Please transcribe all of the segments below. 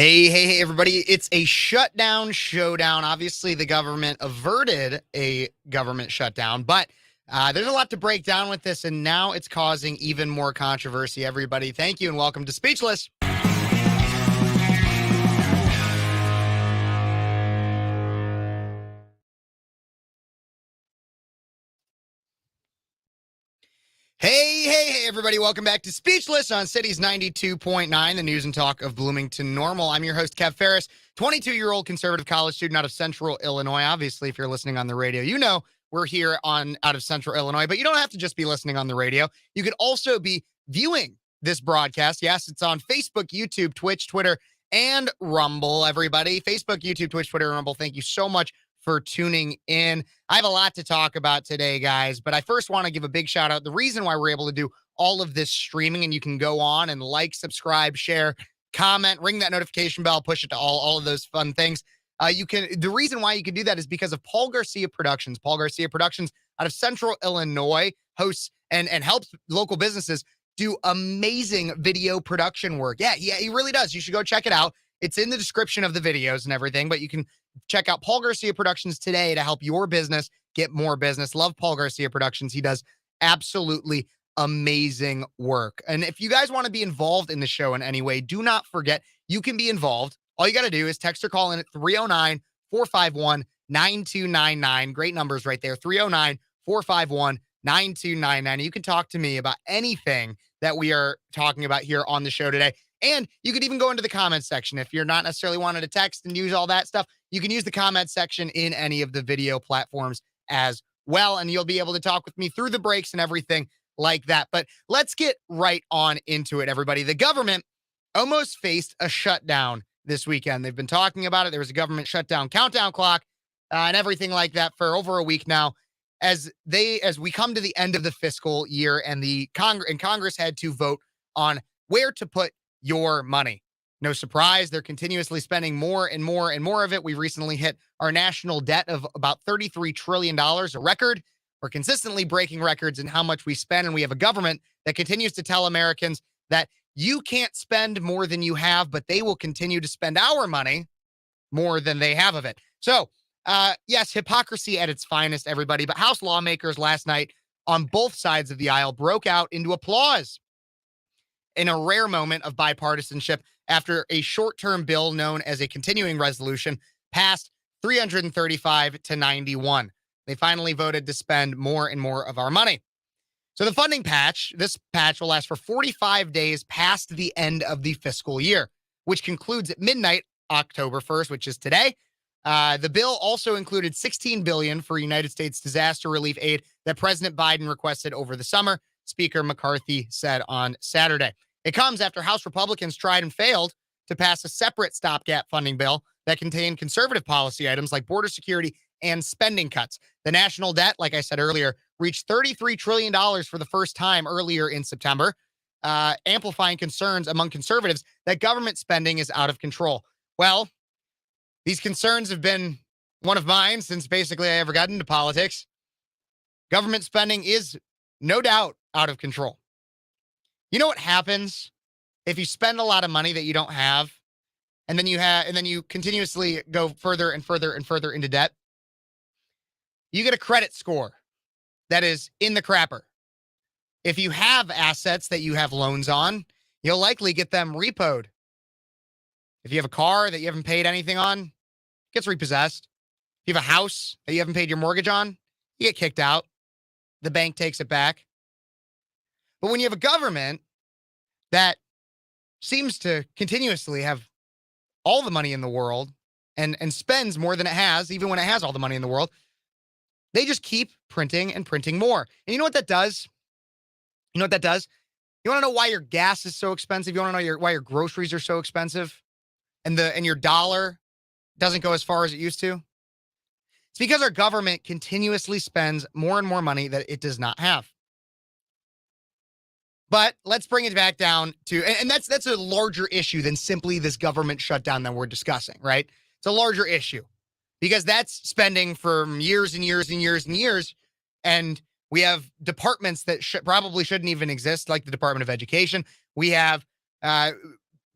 Hey, everybody. It's a shutdown showdown. Obviously, the government averted a government shutdown, but there's a lot to break down with this, and now it's causing even more controversy. Everybody, thank you, and welcome to Speechless. Hey, everybody. Welcome back to Speechless on City's 92.9, the news and talk of Bloomington Normal. I'm your host, Phares, 22-year-old conservative college student out of Central Illinois. Obviously, if you're listening on the radio, you know we're here out of Central Illinois, but you don't have to just be listening on the radio. You could also be viewing this broadcast. Yes, it's on Facebook, YouTube, Twitch, Twitter, and Rumble, everybody. Facebook, YouTube, Twitch, Twitter, and Rumble. Thank you so much for tuning in. I have a lot to talk about today, guys, but I first want to give a big shout out. The reason why we're able to do all of this streaming, and you can go on and like, subscribe, share, comment, ring that notification bell, push it to all of those fun things. The reason why you can do that is because of Paul Garcia Productions. Paul Garcia Productions out of Central Illinois hosts and helps local businesses do amazing video production work. Yeah, he really does. You should go check it out. It's in the description of the videos and everything, but you can check out Paul Garcia Productions today to help your business get more business. Love Paul Garcia Productions. He does absolutely amazing work. And if you guys want to be involved in the show in any way, do not forget you can be involved. All you got to do is text or call in at 309-451-9299. Great numbers right there. 309-451-9299. You can talk to me about anything that we are talking about here on the show today. And you could even go into the comments section. If you're not necessarily wanting to text and use all that stuff, you can use the comment section in any of the video platforms as well. And you'll be able to talk with me through the breaks and everything like that. But let's get right on into it, everybody. The government almost faced a shutdown this weekend. They've been talking about it. There was a government shutdown countdown clock and everything like that for over a week now. As we come to the end of the fiscal year and Congress had to vote on where to put your money. No surprise, they're continuously spending more and more and more of it. We recently hit our national debt of about $33 trillion, a record. We're consistently breaking records in how much we spend, and we have a government that continues to tell Americans that you can't spend more than you have, but they will continue to spend our money more than they have of it. So, yes, hypocrisy at its finest, everybody, but House lawmakers last night on both sides of the aisle broke out into applause in a rare moment of bipartisanship after a short-term bill known as a continuing resolution passed 335 to 91. They finally voted to spend more and more of our money. So the funding this patch will last for 45 days past the end of the fiscal year, which concludes at midnight, October 1st, which is today. The bill also included $16 billion for United States disaster relief aid that President Biden requested over the summer, Speaker McCarthy said on Saturday. It comes after House Republicans tried and failed to pass a separate stopgap funding bill that contained conservative policy items like border security and spending cuts. The national debt, like I said earlier, reached $33 trillion for the first time earlier in September, amplifying concerns among conservatives that government spending is out of control. Well, these concerns have been one of mine since basically I ever got into politics. Government spending is no doubt out of control. You know what happens if you spend a lot of money that you don't have, and then you continuously go further and further and further into debt? You get a credit score that is in the crapper. If you have assets that you have loans on, you'll likely get them repoed. If you have a car that you haven't paid anything on, it gets repossessed. If you have a house that you haven't paid your mortgage on, you get kicked out. The bank takes it back. But when you have a government that seems to continuously have all the money in the world and spends more than it has, even when it has all the money in the world, they just keep printing and printing more. And you know what that does? You want to know why your gas is so expensive? You want to know why your groceries are so expensive? And your dollar doesn't go as far as it used to? It's because our government continuously spends more and more money that it does not have. But let's bring it back down to, and that's a larger issue than simply this government shutdown that we're discussing, right? It's a larger issue because that's spending from years and years and years and years. And we have departments that probably shouldn't even exist, like the Department of Education. We have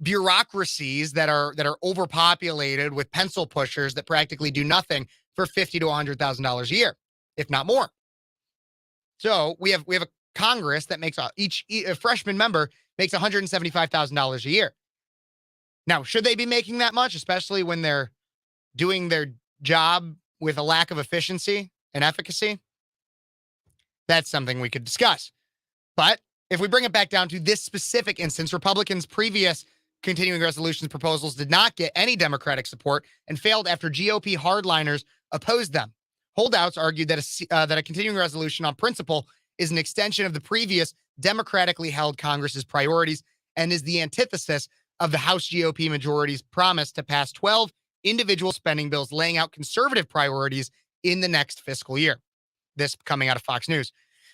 bureaucracies that are overpopulated with pencil pushers that practically do nothing for $50,000 to $100,000 a year, if not more. So we have a Congress that makes a freshman member makes $175,000 a year. Now, should they be making that much, especially when they're doing their job with a lack of efficiency and efficacy? That's something we could discuss. But if we bring it back down to this specific instance, Republicans' previous continuing resolutions proposals did not get any Democratic support and failed after GOP hardliners opposed them. Holdouts argued that a continuing resolution on principle is an extension of the previous democratically held Congress's priorities and is the antithesis of the House GOP majority's promise to pass 12 individual spending bills laying out conservative priorities in the next fiscal year. This coming out of Fox News.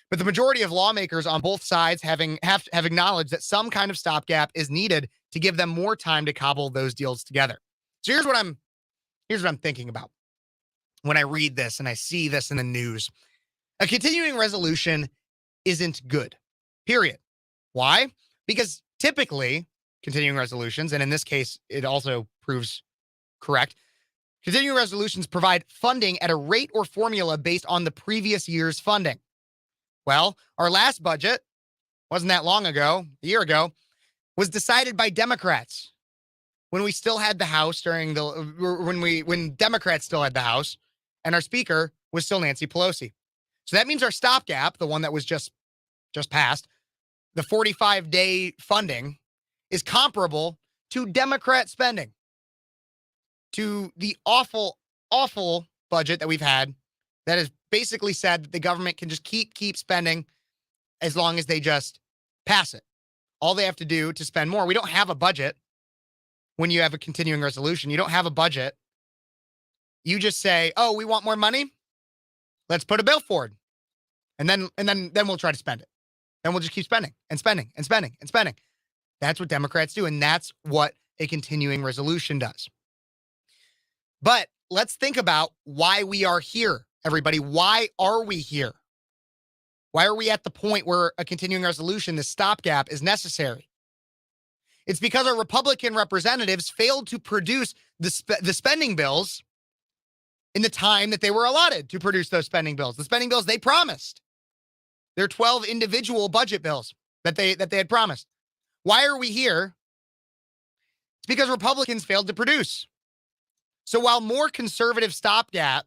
But the majority of lawmakers on both sides have acknowledged that some kind of stopgap is needed to give them more time to cobble those deals together. So here's what I'm thinking about when I read this and I see this in the news. A continuing resolution isn't good, period. Why? Because typically continuing resolutions, and in this case, it also proves correct, continuing resolutions provide funding at a rate or formula based on the previous year's funding. Well, our last budget, wasn't that long ago, a year ago, was decided by Democrats when we still had the House when Democrats still had the House, and our speaker was still Nancy Pelosi. So that means our stopgap, the one that was just passed, the 45-day funding, is comparable to Democrat spending, to the awful, awful budget that we've had that has basically said that the government can just keep spending as long as they just pass it. All they have to do to spend more. We don't have a budget when you have a continuing resolution. You don't have a budget. You just say, oh, we want more money? Let's put a bill forward. And then we'll try to spend it. Then we'll just keep spending and spending and spending and spending. That's what Democrats do, and that's what a continuing resolution does. But let's think about why we are here, everybody. Why are we here? Why are we at the point where a continuing resolution, this stopgap, is necessary? It's because our Republican representatives failed to produce the spending bills in the time that they were allotted to produce those spending bills. The spending bills they promised. They're 12 individual budget bills that they had promised. Why are we here? It's because Republicans failed to produce. So while the more conservative stopgap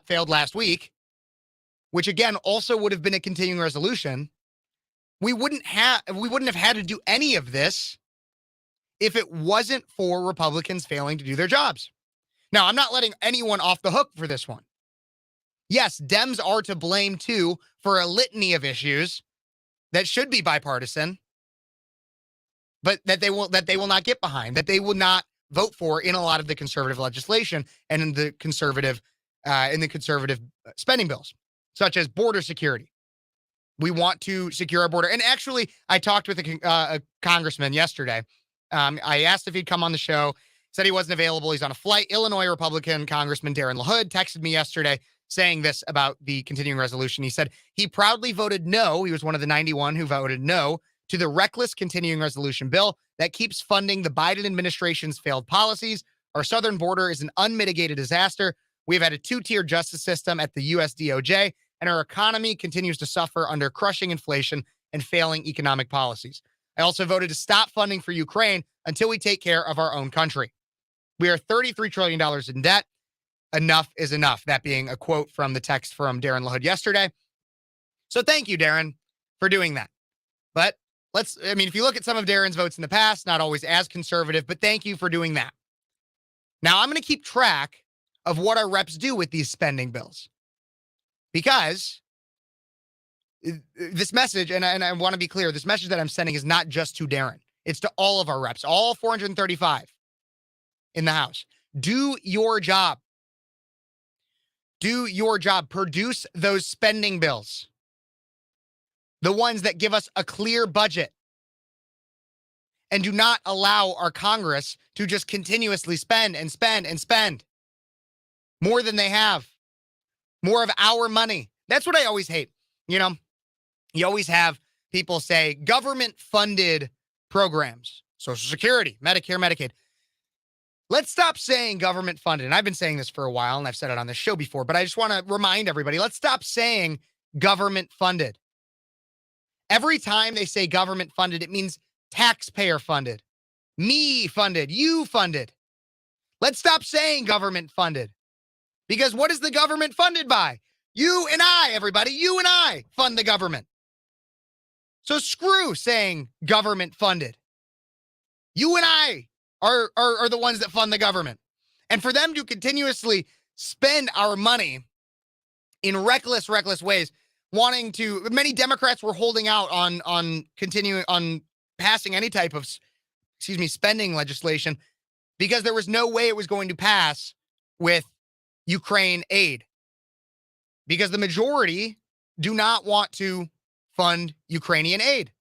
failed last week, which again also would have been a continuing resolution, we wouldn't have had to do any of this if it wasn't for Republicans failing to do their jobs. Now, I'm not letting anyone off the hook for this one. Yes, Dems are to blame too for a litany of issues that should be bipartisan, but that they will not get behind, that they will not vote for in a lot of the conservative legislation and in the conservative spending bills, such as border security. We want to secure our border. And actually, I talked with a congressman yesterday. I asked if he'd come on the show. Said he wasn't available. He's on a flight. Illinois Republican Congressman Darren LaHood texted me yesterday saying this about the continuing resolution. He said he proudly voted no. He was one of the 91 who voted no to the reckless continuing resolution bill that keeps funding the Biden administration's failed policies. Our southern border is an unmitigated disaster. We've had a two-tier justice system at the U.S. DOJ, and our economy continues to suffer under crushing inflation and failing economic policies. I also voted to stop funding for Ukraine until we take care of our own country. We are $33 trillion in debt. Enough is enough. That being a quote from the text from Darren LaHood yesterday. So thank you, Darren, for doing that. But if you look at some of Darren's votes in the past, not always as conservative, but thank you for doing that. Now I'm going to keep track of what our reps do with these spending bills. Because this message, and I want to be clear, this message that I'm sending is not just to Darren. It's to all of our reps, all 435 in the House. Do your job. Do your job. Produce those spending bills. The ones that give us a clear budget. And do not allow our Congress to just continuously spend and spend and spend more than they have. More of our money. That's what I always hate. You always have people say government-funded programs, Social Security, Medicare, Medicaid. Let's stop saying government funded. And I've been saying this for a while, and I've said it on this show before, but I just want to remind everybody, let's stop saying government funded. Every time they say government funded, it means taxpayer funded, me funded, you funded. Let's stop saying government funded. Because what is the government funded by? You and I, everybody. You and I fund the government. So screw saying government funded. You and I are the ones that fund the government. And for them to continuously spend our money in reckless ways, many Democrats were holding out on passing any type of, spending legislation because there was no way it was going to pass with Ukraine aid. Because the majority do not want to fund Ukrainian aid.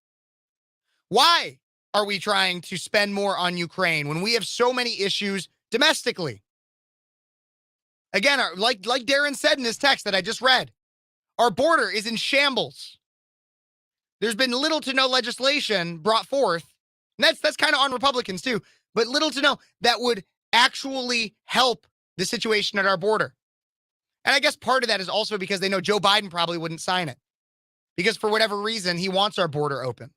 Why are we trying to spend more on Ukraine when we have so many issues domestically? Again, like Darren said in his text that I just read, our border is in shambles. There's been little to no legislation brought forth, and that's kind of on Republicans too, but little to no that would actually help the situation at our border. And I guess part of that is also because they know Joe Biden probably wouldn't sign it because for whatever reason, he wants our border open.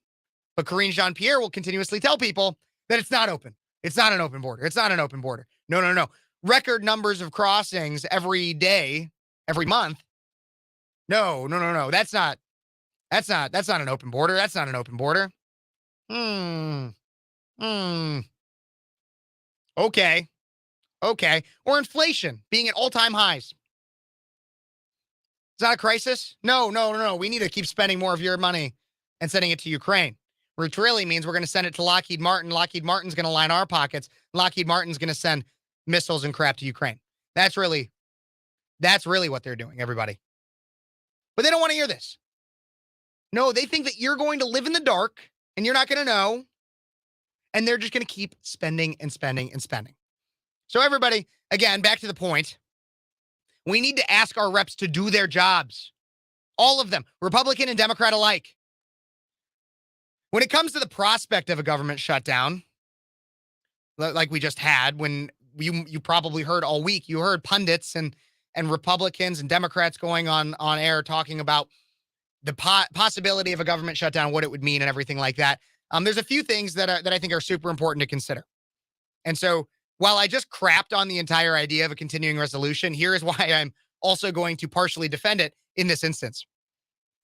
But Karine Jean-Pierre will continuously tell people that it's not open. It's not an open border. It's not an open border. No. Record numbers of crossings every day, every month. No. That's not an open border. That's not an open border. Okay. Or inflation being at all-time highs. Is that a crisis? No. We need to keep spending more of your money and sending it to Ukraine, which really means we're going to send it to Lockheed Martin. Lockheed Martin's going to line our pockets. Lockheed Martin's going to send missiles and crap to Ukraine. That's really what they're doing, everybody. But they don't want to hear this. No, they think that you're going to live in the dark and you're not going to know. And they're just going to keep spending and spending and spending. So everybody, again, back to the point. We need to ask our reps to do their jobs. All of them, Republican and Democrat alike. When it comes to the prospect of a government shutdown, like we just had, when you probably heard all week, you heard pundits and Republicans and Democrats going on air talking about the possibility of a government shutdown, what it would mean and everything like that. There's a few things that I think are super important to consider. And so while I just crapped on the entire idea of a continuing resolution, here is why I'm also going to partially defend it in this instance.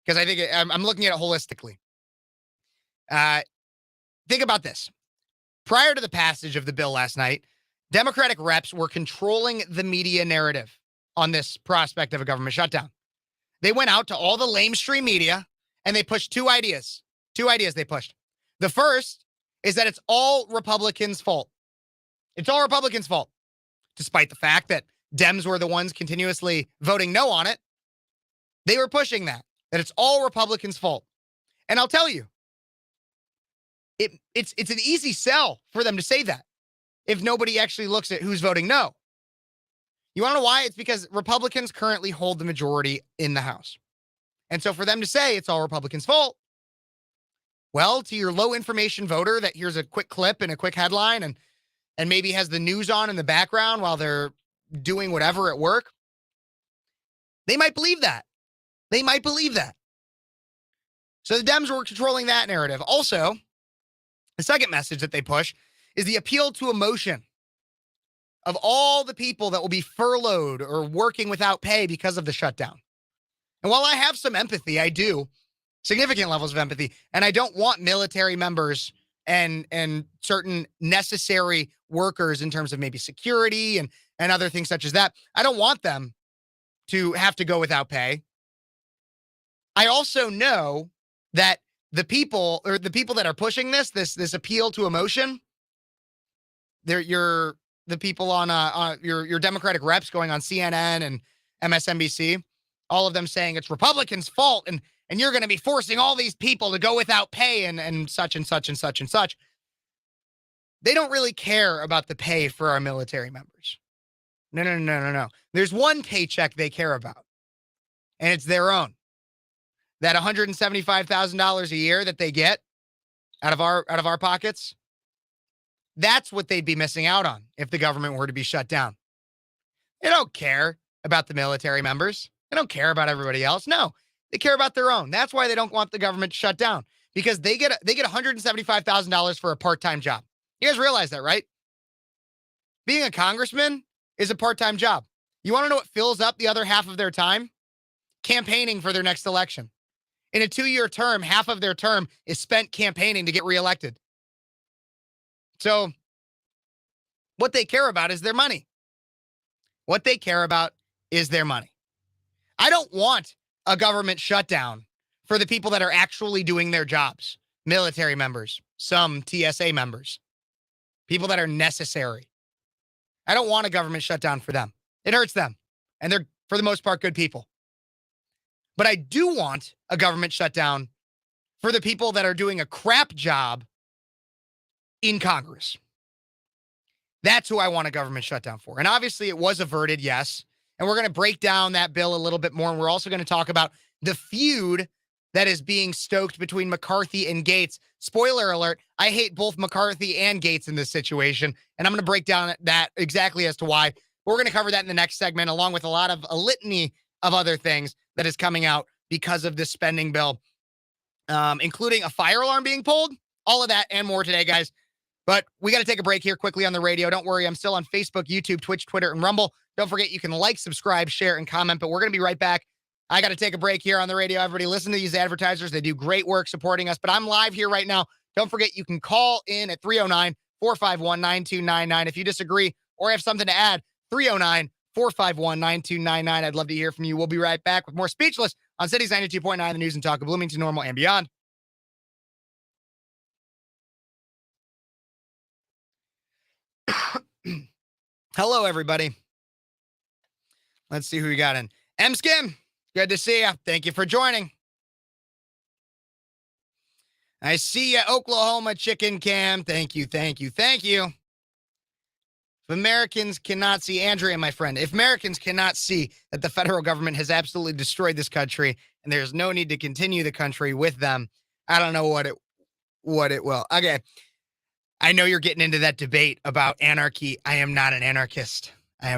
Because I think I'm looking at it holistically. Think about this. Prior to the passage of the bill last night, Democratic reps were controlling the media narrative on this prospect of a government shutdown. They went out to all the lamestream media and they pushed two ideas. They pushed. The first is that it's all Republicans' fault. It's all Republicans' fault, despite the fact that Dems were the ones continuously voting no on it. They were pushing that it's all Republicans' fault. And I'll tell you, it's an easy sell for them to say that if nobody actually looks at who's voting no. You want to know why? It's because Republicans currently hold the majority in the House. And so for them to say it's all Republicans' fault, well, to your low information voter that hears a quick clip and a quick headline and maybe has the news on in the background while they're doing whatever at work, they might believe that. So the Dems were controlling that narrative. Also, the second message that they push is the appeal to emotion of all the people that will be furloughed or working without pay because of the shutdown. And while I have some empathy, I do, significant levels of empathy, and I don't want military members and certain necessary workers in terms of maybe security and other things such as that. I don't want them to have to go without pay. I also know that the people that are pushing this appeal to emotion, the people on your Democratic reps going on CNN and MSNBC, all of them saying it's Republicans' fault and you're going to be forcing all these people to go without pay and such and such and such and such. They don't really care about the pay for our military members. No. There's one paycheck they care about, and it's their own. That $175,000 a year that they get out of our pockets. That's what they'd be missing out on if the government were to be shut down. They don't care about the military members. They don't care about everybody else. No, they care about their own. That's why they don't want the government to shut down, because they get $175,000 for a part-time job. You guys realize that, right? Being a congressman is a part-time job. You want to know what fills up the other half of their time? Campaigning for their next election. In a 2-year term, half of their term is spent campaigning to get reelected. So what they care about is their money. What they care about is their money. I don't want a government shutdown for the people that are actually doing their jobs. Military members, some TSA members, people that are necessary. I don't want a government shutdown for them. It hurts them. And they're, for the most part, good people. But I do want a government shutdown for the people that are doing a crap job in Congress. That's who I want a government shutdown for. And obviously it was averted, yes. And we're going to break down that bill a little bit more. And we're also going to talk about the feud that is being stoked between McCarthy and Gaetz. Spoiler alert, I hate both McCarthy and Gaetz in this situation. And I'm going to break down that exactly as to why. We're going to cover that in the next segment, along with a litany of other things that is coming out because of this spending bill, including a fire alarm being pulled. All of that and more today, guys. But we got to take a break here quickly on the radio. Don't worry, I'm still on Facebook, YouTube, Twitch, Twitter, and Rumble. Don't forget, you can like, subscribe, share, and comment. But we're going to be right back. I got to take a break here on the radio. Everybody listen to these advertisers. They do great work supporting us. But I'm live here right now. Don't forget, you can call in at 309-451-9299 if you disagree or have something to add. 309-451-9299. I'd love to hear from you. We'll be right back with more Speechless on Cities 92.9, the news and talk of Bloomington, Normal, and beyond. Hello, everybody. Let's see who we got in. M-Skim, good to see you. Thank you for joining. I see you, Oklahoma Chicken Cam. Thank you, thank you, thank you. If Americans cannot see, Andrea, my friend, if Americans cannot see that the federal government has absolutely destroyed this country and there's no need to continue the country with them, I don't know what it will. Okay. I know you're getting into that debate about anarchy. I am not an anarchist. I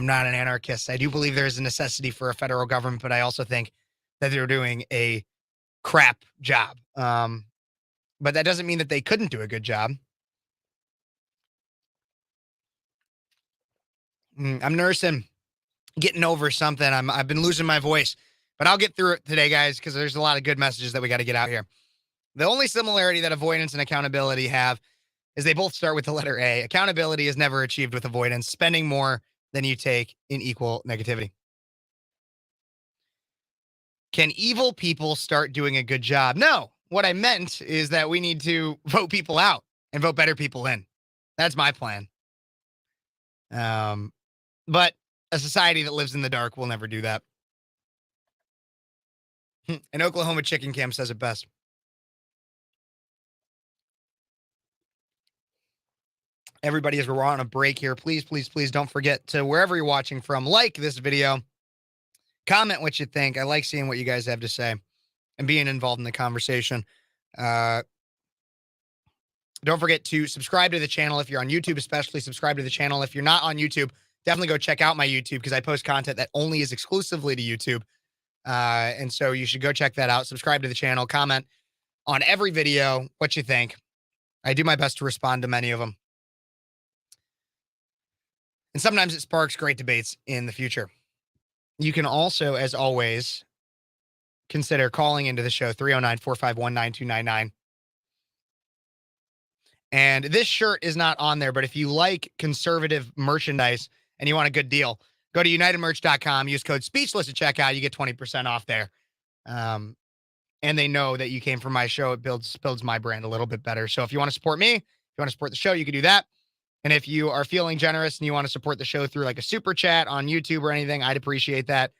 do believe there is a necessity for a federal government, but I also think that they're doing a crap job. But that doesn't mean that they couldn't do a good job. I'm nursing, getting over something. I've been losing my voice, but I'll get through it today, guys, because there's a lot of good messages that we got to get out here. The only similarity that avoidance and accountability have is they both start with the letter A. Accountability is never achieved with avoidance, spending more than you take in equal negativity. Can evil people start doing a good job? No. What I meant is that we need to vote people out and vote better people in. That's my plan. But a society that lives in the dark will never do that. An Oklahoma Chicken Cam says it best. Everybody, as we're on a break here, please, please, please don't forget to, wherever you're watching from, like this video, comment what you think. I like seeing what you guys have to say and being involved in the conversation. Don't forget to subscribe to the channel if you're on YouTube, especially subscribe to the channel. If you're not on YouTube, definitely go check out my YouTube because I post content that only is exclusively to YouTube. And so you should go check that out. Subscribe to the channel, comment on every video what you think. I do my best to respond to many of them. And sometimes it sparks great debates in the future. You can also, as always, consider calling into the show, 309-451-9299. And this shirt is not on there, but if you like conservative merchandise and you want a good deal, go to unitedmerch.com, use code SPEECHLESS at checkout. You get 20% off there. And they know that you came from my show. It builds my brand a little bit better. So if you want to support me, if you want to support the show, you can do that. And if you are feeling generous and you want to support the show through like a super chat on YouTube or anything, I'd appreciate that.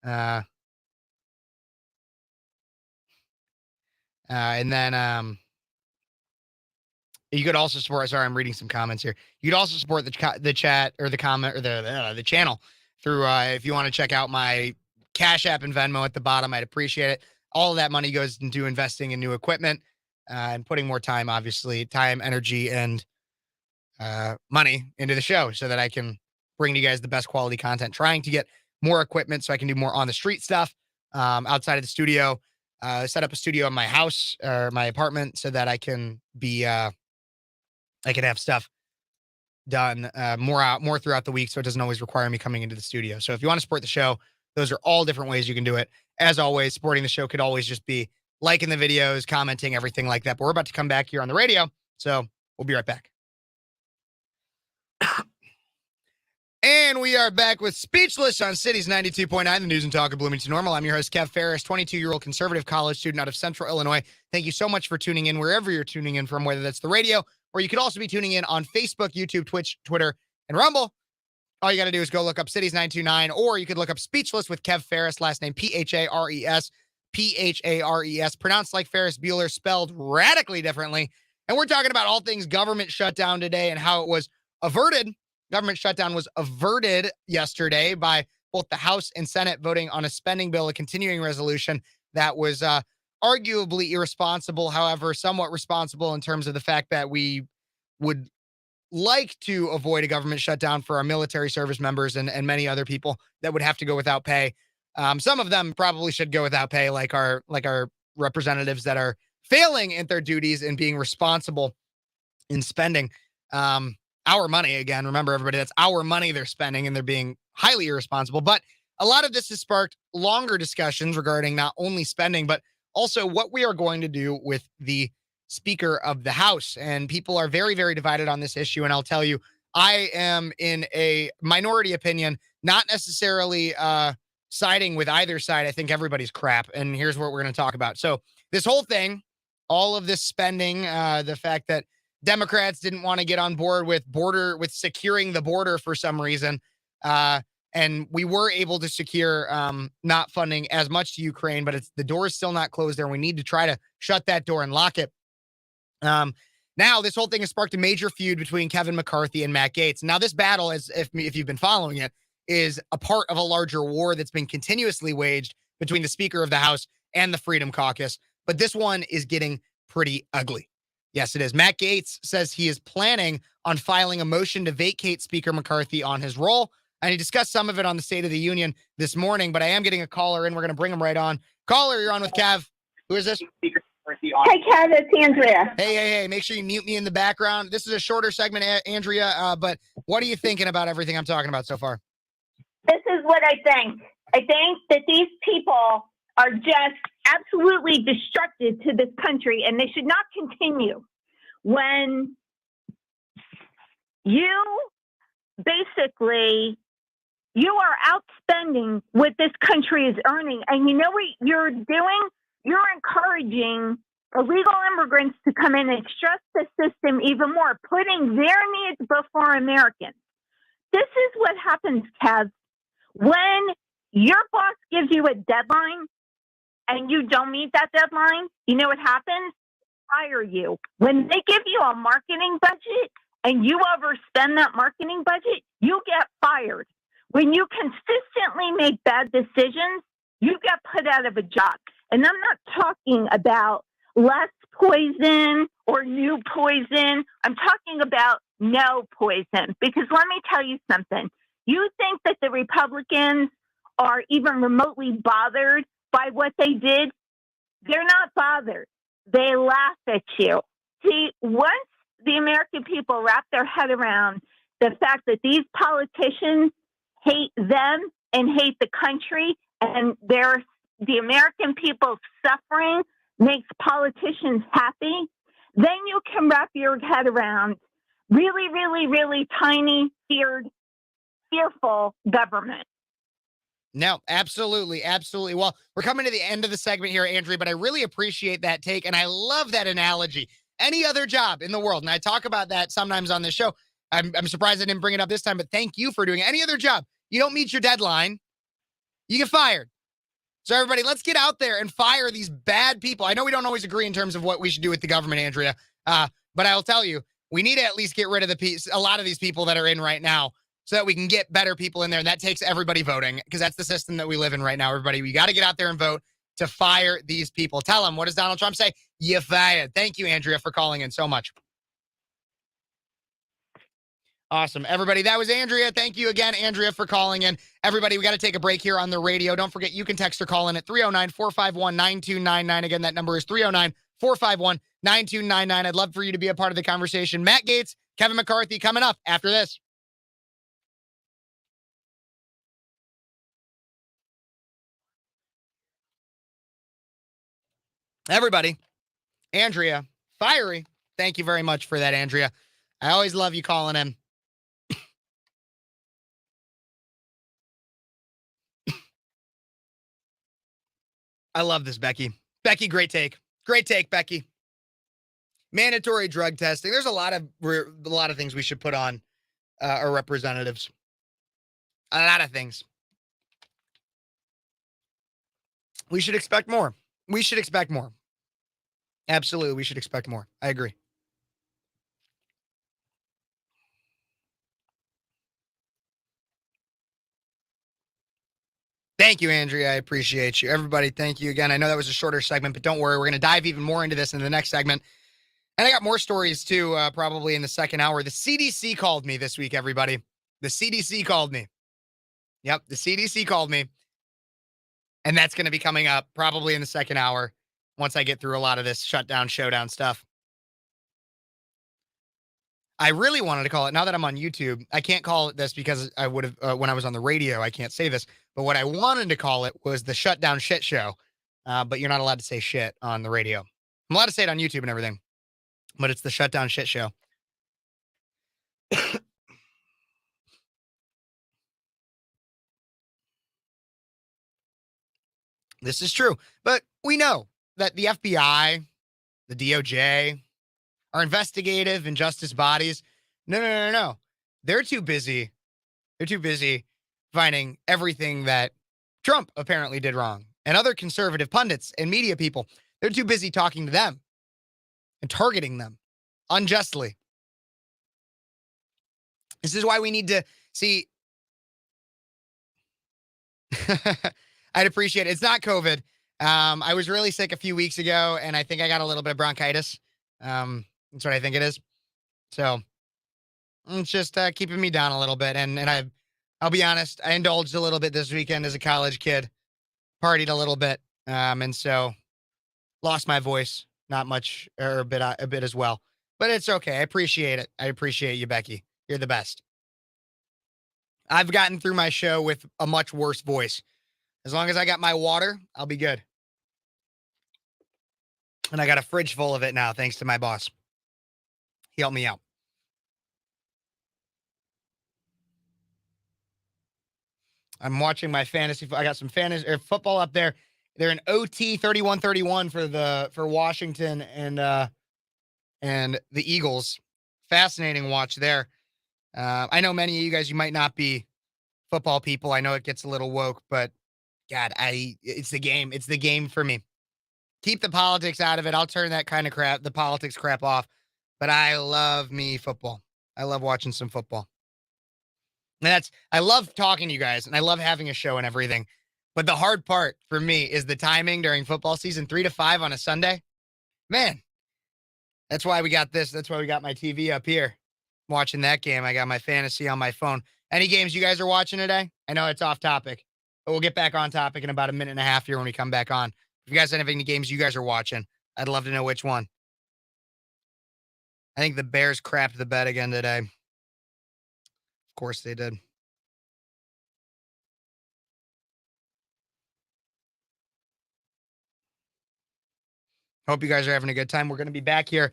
And then you could also support. Sorry, I'm reading some comments here. You could also support the chat or the comment or the channel through if you want to check out my Cash App and Venmo at the bottom. I'd appreciate it. All of that money goes into investing in new equipment. and putting more time, obviously, time, energy, and money into the show so that I can bring you guys the best quality content, trying to get more equipment so I can do more on the street stuff outside of the studio, set up a studio in my house or my apartment so that I can I can have stuff done more throughout the week so it doesn't always require me coming into the studio. So if you want to support the show, those are all different ways you can do it. As always, supporting the show could always just be liking the videos, commenting, everything like that. But we're about to come back here on the radio, so we'll be right back. And we are back with Speechless on Cities 92.9, the news and talk of Bloomington Normal. I'm your host, Kev Phares, 22-year-old conservative college student out of Central Illinois. Thank you so much for tuning in wherever you're tuning in from, whether that's the radio, or you could also be tuning in on Facebook, YouTube, Twitch, Twitter, and Rumble. All you got to do is go look up Cities 929, or you could look up Speechless with Kev Phares, last name Phares, Phares, pronounced like Ferris Bueller, spelled radically differently. And we're talking about all things government shutdown today and how it was averted. Government shutdown was averted yesterday by both the House and Senate voting on a spending bill, a continuing resolution that was arguably irresponsible, however, somewhat responsible in terms of the fact that we would like to avoid a government shutdown for our military service members and many other people that would have to go without pay. Some of them probably should go without pay, like our representatives that are failing in their duties and being responsible in spending our money. Again, remember, everybody, that's our money they're spending, and they're being highly irresponsible. But a lot of this has sparked longer discussions regarding not only spending, but also what we are going to do with the Speaker of the House. And people are very, very divided on this issue. And I'll tell you, I am in a minority opinion, not necessarily siding with either side. I think everybody's crap. And here's what we're going to talk about. So this whole thing, all of this spending, the fact that Democrats didn't want to get on board with securing the border for some reason. And we were able to secure not funding as much to Ukraine, but the door is still not closed there. We need to try to shut that door and lock it. Now, this whole thing has sparked a major feud between Kevin McCarthy and Matt Gaetz. Now, this battle, if you've been following it, is a part of a larger war that's been continuously waged between the Speaker of the House and the Freedom Caucus. But this one is getting pretty ugly. Yes, it is. Matt Gaetz says he is planning on filing a motion to vacate Speaker McCarthy on his role. And he discussed some of it on the State of the Union this morning, but I am getting a caller in. We're going to bring him right on. Caller, you're on with Kev. Who is this? Hey, Kev, it's Andrea. Hey. Make sure you mute me in the background. This is a shorter segment, Andrea, but what are you thinking about everything I'm talking about so far? This is what I think. I think that these people are just absolutely destructive to this country, and they should not continue. When you are outspending what this country is earning, and you know what you're doing? You're encouraging illegal immigrants to come in and stress the system even more, putting their needs before Americans. This is what happens, Kev. When your boss gives you a deadline and you don't meet that deadline, you know what happens? Fire you. When they give you a marketing budget and you overspend that marketing budget, you get fired. When you consistently make bad decisions, you get put out of a job. And I'm not talking about less poison or new poison. I'm talking about no poison. Because let me tell you something. You think that the Republicans are even remotely bothered by what they did? They're not bothered. They laugh at you. See, once the American people wrap their head around the fact that these politicians hate them and hate the country, and the American people's suffering makes politicians happy, then you can wrap your head around really, really, really tiny, fearful government. No, absolutely. Absolutely. Well, we're coming to the end of the segment here, Andrea, but I really appreciate that take. And I love that analogy. Any other job in the world, and I talk about that sometimes on this show. I'm surprised I didn't bring it up this time, but thank you for doing it. Any other job, you don't meet your deadline, you get fired. So everybody, let's get out there and fire these bad people. I know we don't always agree in terms of what we should do with the government, Andrea, but I'll tell you, we need to at least get rid of a lot of these people that are in right now so that we can get better people in there. And that takes everybody voting, because that's the system that we live in right now. Everybody, we got to get out there and vote. to fire these people. Tell them, what does Donald Trump say? You fired. Thank you, Andrea, for calling in so much. Awesome. Everybody, that was Andrea. Thank you again, Andrea, for calling in. Everybody, we got to take a break here on the radio. Don't forget, you can text or call in at 309-451-9299. Again, that number is 309-451-9299. I'd love for you to be a part of the conversation. Matt Gaetz, Kevin McCarthy coming up after this. Everybody, Andrea, fiery. Thank you very much for that, Andrea. I always love you calling in. I love this, Becky. Becky, great take. Great take, Becky. Mandatory drug testing. There's a lot of things we should put on our representatives. A lot of things. We should expect more. We should expect more. Absolutely, we should expect more. I agree. Thank you, Andrea. I appreciate you. Everybody, thank you again. I know that was a shorter segment, but don't worry. We're going to dive even more into this in the next segment. And I got more stories, too, probably in the second hour. The CDC called me this week, everybody. The CDC called me. Yep, the CDC called me. And that's going to be coming up probably in the second hour once I get through a lot of this shutdown, showdown stuff. I really wanted to call it, now that I'm on YouTube, I can't call it this because I would have, when I was on the radio, I can't say this. But what I wanted to call it was the Shutdown Shit Show. But you're not allowed to say shit on the radio. I'm allowed to say it on YouTube and everything. But it's the Shutdown Shit Show. This is true. But we know that the FBI, the DOJ, our investigative and justice bodies, no. They're too busy. They're too busy finding everything that Trump apparently did wrong. And other conservative pundits and media people, they're too busy talking to them and targeting them unjustly. This is why we need to see. I'd appreciate it. It's not COVID. I was really sick a few weeks ago, and I think I got a little bit of bronchitis. That's what I think it is. So it's just keeping me down a little bit. And I'll be honest, I indulged a little bit this weekend as a college kid, partied a little bit, and so lost my voice, not much, or a bit as well. But it's okay. I appreciate it. I appreciate you, Becky. You're the best. I've gotten through my show with a much worse voice. As long as I got my water, I'll be good. And I got a fridge full of it now, thanks to my boss. He helped me out. I'm watching my fantasy. I got some fantasy football up there. They're in OT 31-31 for Washington and the Eagles. Fascinating watch there. I know many of you guys, you might not be football people. I know it gets a little woke, but God, it's the game. It's the game for me. Keep the politics out of it. I'll turn that kind of crap, the politics crap off. But I love me football. I love watching some football. And I love talking to you guys, and I love having a show and everything. But the hard part for me is the timing during football season, 3 to 5 on a Sunday. Man, that's why we got this. That's why we got my TV up here. Watching that game. I got my fantasy on my phone. Any games you guys are watching today? I know it's off topic, but we'll get back on topic in about a minute and a half here when we come back on. If you guys have any games you guys are watching, I'd love to know which one. I think the Bears crapped the bed again today. Of course they did. Hope you guys are having a good time. We're going to be back here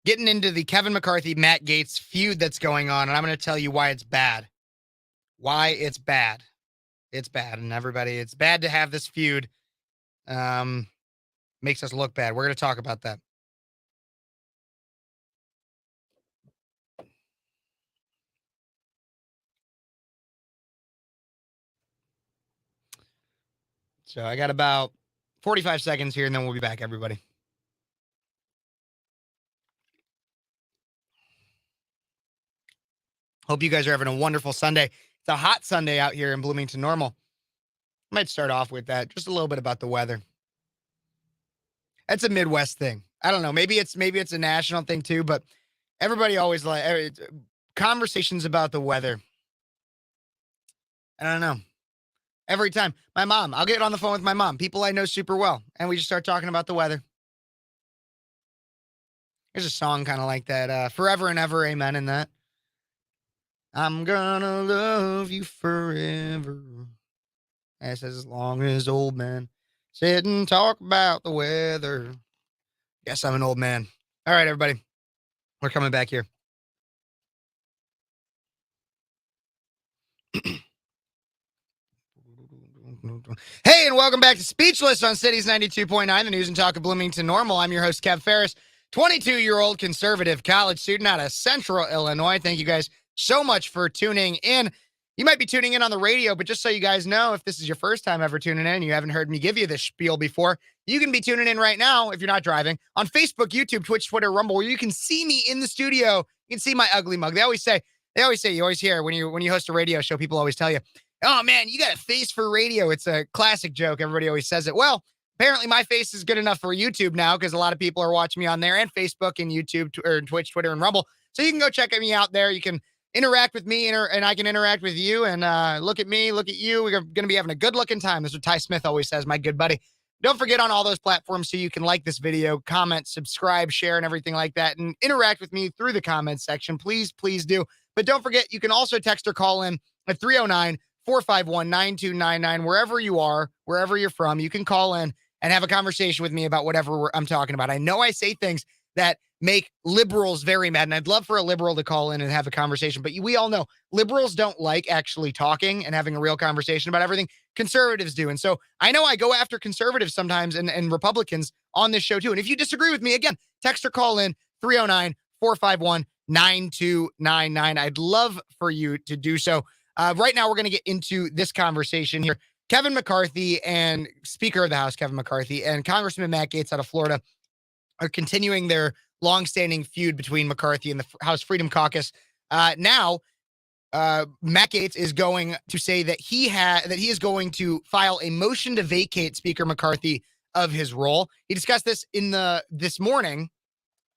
getting into the Kevin McCarthy, Matt Gaetz feud that's going on, and I'm going to tell you why it's bad. Why it's bad. It's bad, and everybody, it's bad to have this feud. Makes us look bad. We're going to talk about that. So I got about 45 seconds here, and then we'll be back, everybody. Hope you guys are having a wonderful Sunday. It's a hot Sunday out here in Bloomington Normal. I might start off with that. Just a little bit about the weather. That's a Midwest thing. I don't know. Maybe it's a national thing too, but everybody always conversations about the weather. I don't know. Every time. My mom, I'll get on the phone with my mom, people I know super well, and we just start talking about the weather. There's a song kind of like that. Forever and Ever, amen in that. I'm gonna love you forever. That's as long as old men sit and talk about the weather. Yes, I'm an old man. All right, everybody. We're coming back here. Hey, and welcome back to Speechless on Cities 92.9, the news and talk of Bloomington Normal. I'm your host, Kev Phares, 22-year-old conservative college student out of Central Illinois. Thank you guys so much for tuning in. You might be tuning in on the radio, but just so you guys know, if this is your first time ever tuning in and you haven't heard me give you this spiel before, you can be tuning in right now, if you're not driving, on Facebook, YouTube, Twitch, Twitter, Rumble, where you can see me in the studio. You can see my ugly mug. They always say, you always hear when you host a radio show, people always tell you, oh man, you got a face for radio. It's a classic joke. Everybody always says it. Well, apparently my face is good enough for YouTube now because a lot of people are watching me on there and Facebook and YouTube or Twitch, Twitter, and Rumble. So you can go check me out there. You can interact with me and I can interact with you and look at me, look at you. We're going to be having a good looking time. That's what Ty Smith always says, my good buddy. Don't forget on all those platforms so you can like this video, comment, subscribe, share, and everything like that, and interact with me through the comments section. Please, please do. But don't forget, you can also text or call in at 309-451-9299. Wherever you are, wherever you're from, you can call in and have a conversation with me about whatever I'm talking about. I know I say things that make liberals very mad, and I'd love for a liberal to call in and have a conversation, but we all know liberals don't like actually talking and having a real conversation about everything. Conservatives do. And so I know I go after conservatives sometimes and Republicans on this show too. And if you disagree with me, again, text or call in 309-451-9299. I'd love for you to do so. Right now, we're going to get into this conversation here. Kevin McCarthy and Speaker of the House, Kevin McCarthy, and Congressman Matt Gaetz out of Florida are continuing their longstanding feud between McCarthy and the House Freedom Caucus. Now, Matt Gaetz is going to say that he is going to file a motion to vacate Speaker McCarthy of his role. He discussed this this morning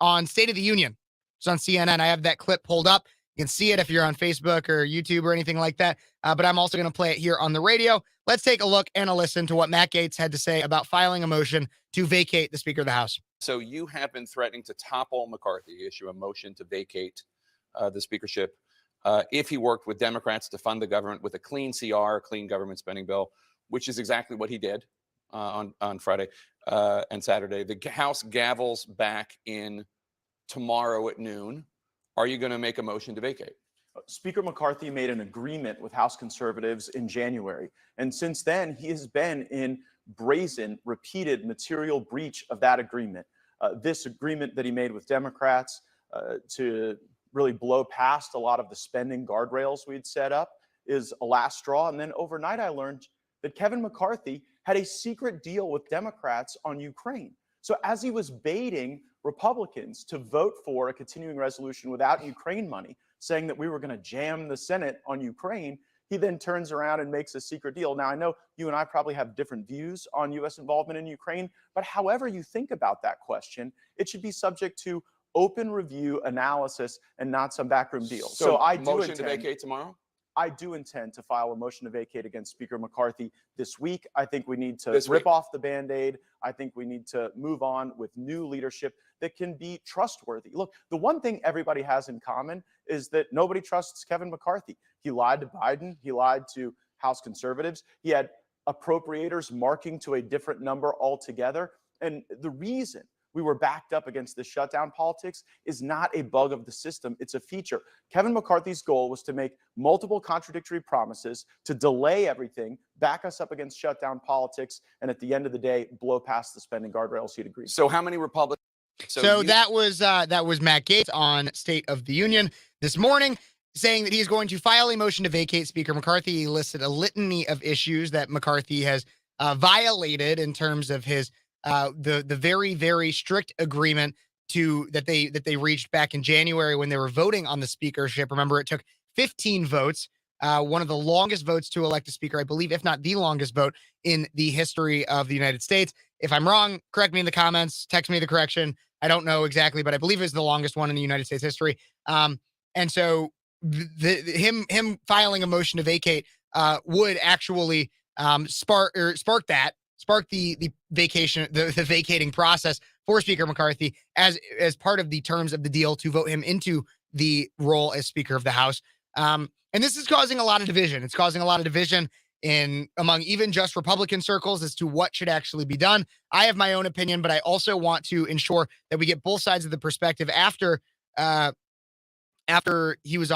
on State of the Union. It's on CNN. I have that clip pulled up. You can see it if you're on Facebook or YouTube or anything like that. But I'm also going to play it here on the radio. Let's take a look and a listen to what Matt Gaetz had to say about filing a motion to vacate the Speaker of the House. So you have been threatening to topple McCarthy, issue a motion to vacate the speakership if he worked with Democrats to fund the government with a clean CR, a clean government spending bill, which is exactly what he did on Friday and Saturday. The House gavels back in tomorrow at noon. Are you going to make a motion to vacate? Speaker McCarthy made an agreement with House conservatives in January. And since then, he has been in brazen, repeated material breach of that agreement. This agreement that he made with Democrats to really blow past a lot of the spending guardrails we'd set up is a last straw. And then overnight, I learned that Kevin McCarthy had a secret deal with Democrats on Ukraine. So as he was baiting Republicans to vote for a continuing resolution without Ukraine money, saying that we were going to jam the Senate on Ukraine, he then turns around and makes a secret deal. Now, I know you and I probably have different views on U.S. involvement in Ukraine, but however you think about that question, it should be subject to open review, analysis, and not some backroom deal. So I do motion to vacate tomorrow? I do intend to file a motion to vacate against Speaker McCarthy this week. I think we need to rip off the Band-Aid. I think we need to move on with new leadership that can be trustworthy. Look, the one thing everybody has in common is that nobody trusts Kevin McCarthy. He lied to Biden. He lied to House conservatives. He had appropriators marking to a different number altogether. And the reason we were backed up against this shutdown politics is not a bug of the system. It's a feature. Kevin McCarthy's goal was to make multiple contradictory promises, to delay everything, back us up against shutdown politics, and at the end of the day, blow past the spending guardrails he'd agreed to. So how many Republicans? So that was Matt Gaetz on State of the Union this morning, saying that he's going to file a motion to vacate Speaker McCarthy. He listed a litany of issues that McCarthy has violated in terms of his the very, very strict agreement that they reached back in January when they were voting on the speakership. Remember, it took 15 votes one of the longest votes to elect a speaker, I believe, if not the longest vote in the history of the United States. If I'm wrong, correct me in the comments, text me the correction. I don't know exactly, but I believe it's the longest one in the United States history. And so him filing a motion to vacate would actually spark the vacating process for Speaker McCarthy as part of the terms of the deal to vote him into the role as Speaker of the House. And this is causing a lot of division. It's causing a lot of division among even just Republican circles as to what should actually be done. I have my own opinion, but I also want to ensure that we get both sides of the perspective after Matt Gaetz was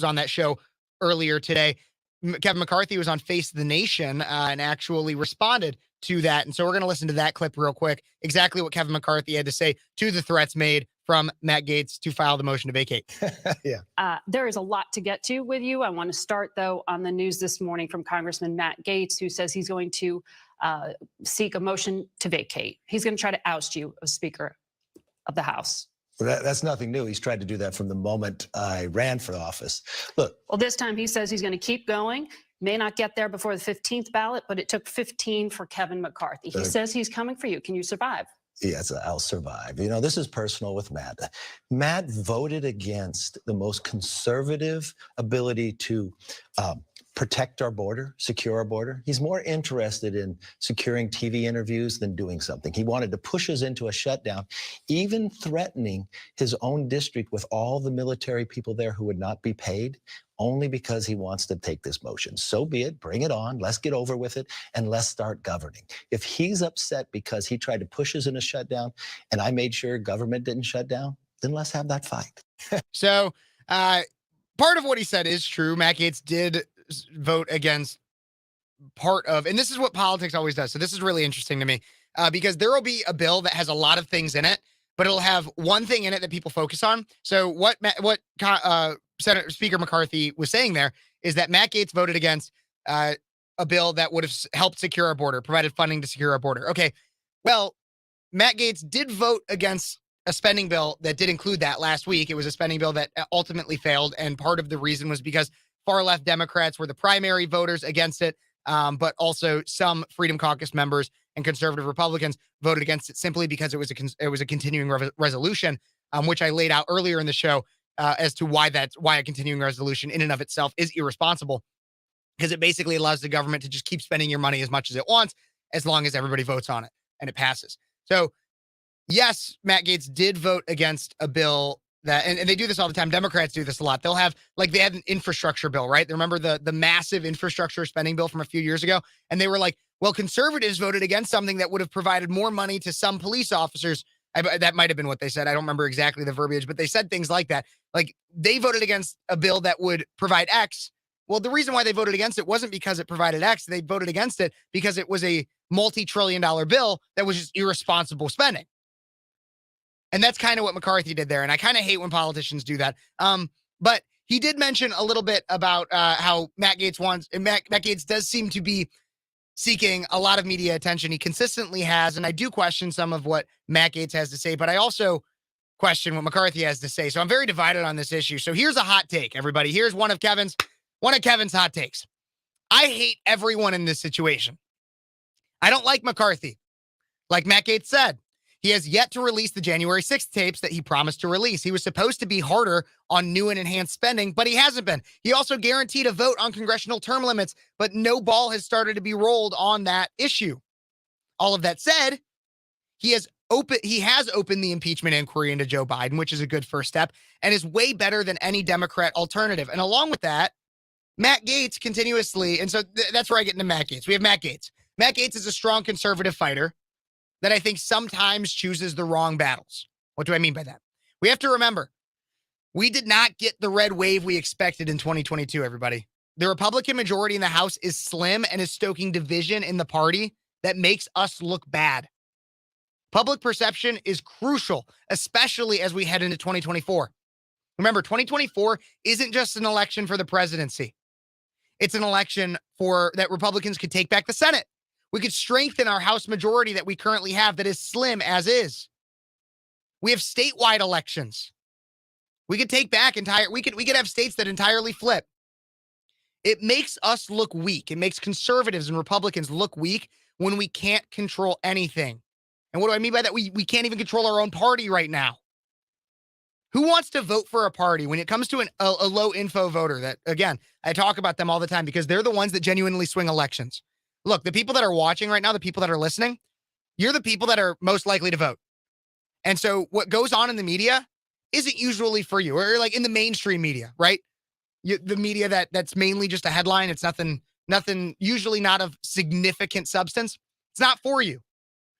on that show earlier today. Kevin McCarthy was on Face the Nation and actually responded to that. And so we're going to listen to that clip real quick, exactly what Kevin McCarthy had to say to the threats made from Matt Gaetz to file the motion to vacate. There is a lot to get to with you. I want to start, though, on the news this morning from Congressman Matt Gaetz, who says he's going to seek a motion to vacate. He's going to try to oust you as Speaker of the House. Well, that's nothing new. He's tried to do that from the moment I ran for office. Look. Well, this time he says he's going to keep going. May not get there before the 15th ballot, but it took 15 for Kevin McCarthy. He says he's coming for you. Can you survive? Yes, I'll survive. You know, this is personal with Matt. Matt voted against the most conservative ability to protect our border, secure our border. He's more interested in securing TV interviews than doing something. He wanted to push us into a shutdown, even threatening his own district with all the military people there who would not be paid, only because he wants to take this motion. So be it, bring it on, let's get over with it, and let's start governing. If he's upset because he tried to push us in a shutdown and I made sure government didn't shut down, then let's have that fight. So part of what he said is true. Matt Gaetz did vote against part of, and this is what politics always does. So this is really interesting to me because there will be a bill that has a lot of things in it, but it'll have one thing in it that people focus on. So what Speaker McCarthy was saying there is that Matt Gaetz voted against a bill that would have helped secure our border, provided funding to secure our border. Okay, well, Matt Gaetz did vote against a spending bill that did include that last week. It was a spending bill that ultimately failed, and part of the reason was because far-left Democrats were the primary voters against it, but also some Freedom Caucus members and conservative Republicans voted against it simply because it was a continuing resolution, which I laid out earlier in the show as to why a continuing resolution in and of itself is irresponsible, because it basically allows the government to just keep spending your money as much as it wants, as long as everybody votes on it and it passes. So yes, Matt Gaetz did vote against a bill that, and they do this all the time. Democrats do this a lot. They'll have, like, they had an infrastructure bill, right? Remember the massive infrastructure spending bill from a few years ago? And they were like, well, conservatives voted against something that would have provided more money to some police officers. That might have been what they said. I don't remember exactly the verbiage, but they said things like that. Like, they voted against a bill that would provide X. Well, the reason why they voted against it wasn't because it provided X. They voted against it because it was a multi-trillion-dollar bill that was just irresponsible spending. And that's kind of what McCarthy did there. And I kind of hate when politicians do that. But he did mention a little bit about how Matt Gaetz does seem to be seeking a lot of media attention. He consistently has, and I do question some of what Matt Gaetz has to say, but I also question what McCarthy has to say. So I'm very divided on this issue. So here's a hot take, everybody. Here's one of Kevin's hot takes. I hate everyone in this situation. I don't like McCarthy. Like Matt Gaetz said, he has yet to release the January 6th tapes that he promised to release. He was supposed to be harder on new and enhanced spending, but he hasn't been. He also guaranteed a vote on congressional term limits, but no ball has started to be rolled on that issue. All of that said, he has opened the impeachment inquiry into Joe Biden, which is a good first step and is way better than any Democrat alternative. And along with that, Matt Gaetz continuously, and so that's where I get into Matt Gaetz. We have Matt Gaetz. Matt Gaetz is a strong conservative fighter that I think sometimes chooses the wrong battles. What do I mean by that? We have to remember, we did not get the red wave we expected in 2022, everybody. The Republican majority in the House is slim and is stoking division in the party that makes us look bad. Public perception is crucial, especially as we head into 2024. Remember, 2024 isn't just an election for the presidency. It's an election that Republicans could take back the Senate. We could strengthen our House majority that we currently have that is slim as is. We have statewide elections. We could take back we could have states that entirely flip. It makes us look weak. It makes conservatives and Republicans look weak when we can't control anything. And what do I mean by that? We can't even control our own party right now. Who wants to vote for a party when it comes to a low info voter that, again, I talk about them all the time because they're the ones that genuinely swing elections. Look, the people that are watching right now, the people that are listening, you're the people that are most likely to vote. And so what goes on in the media isn't usually for you, or like in the mainstream media, right? The media that's mainly just a headline. It's nothing, usually not of significant substance. It's not for you.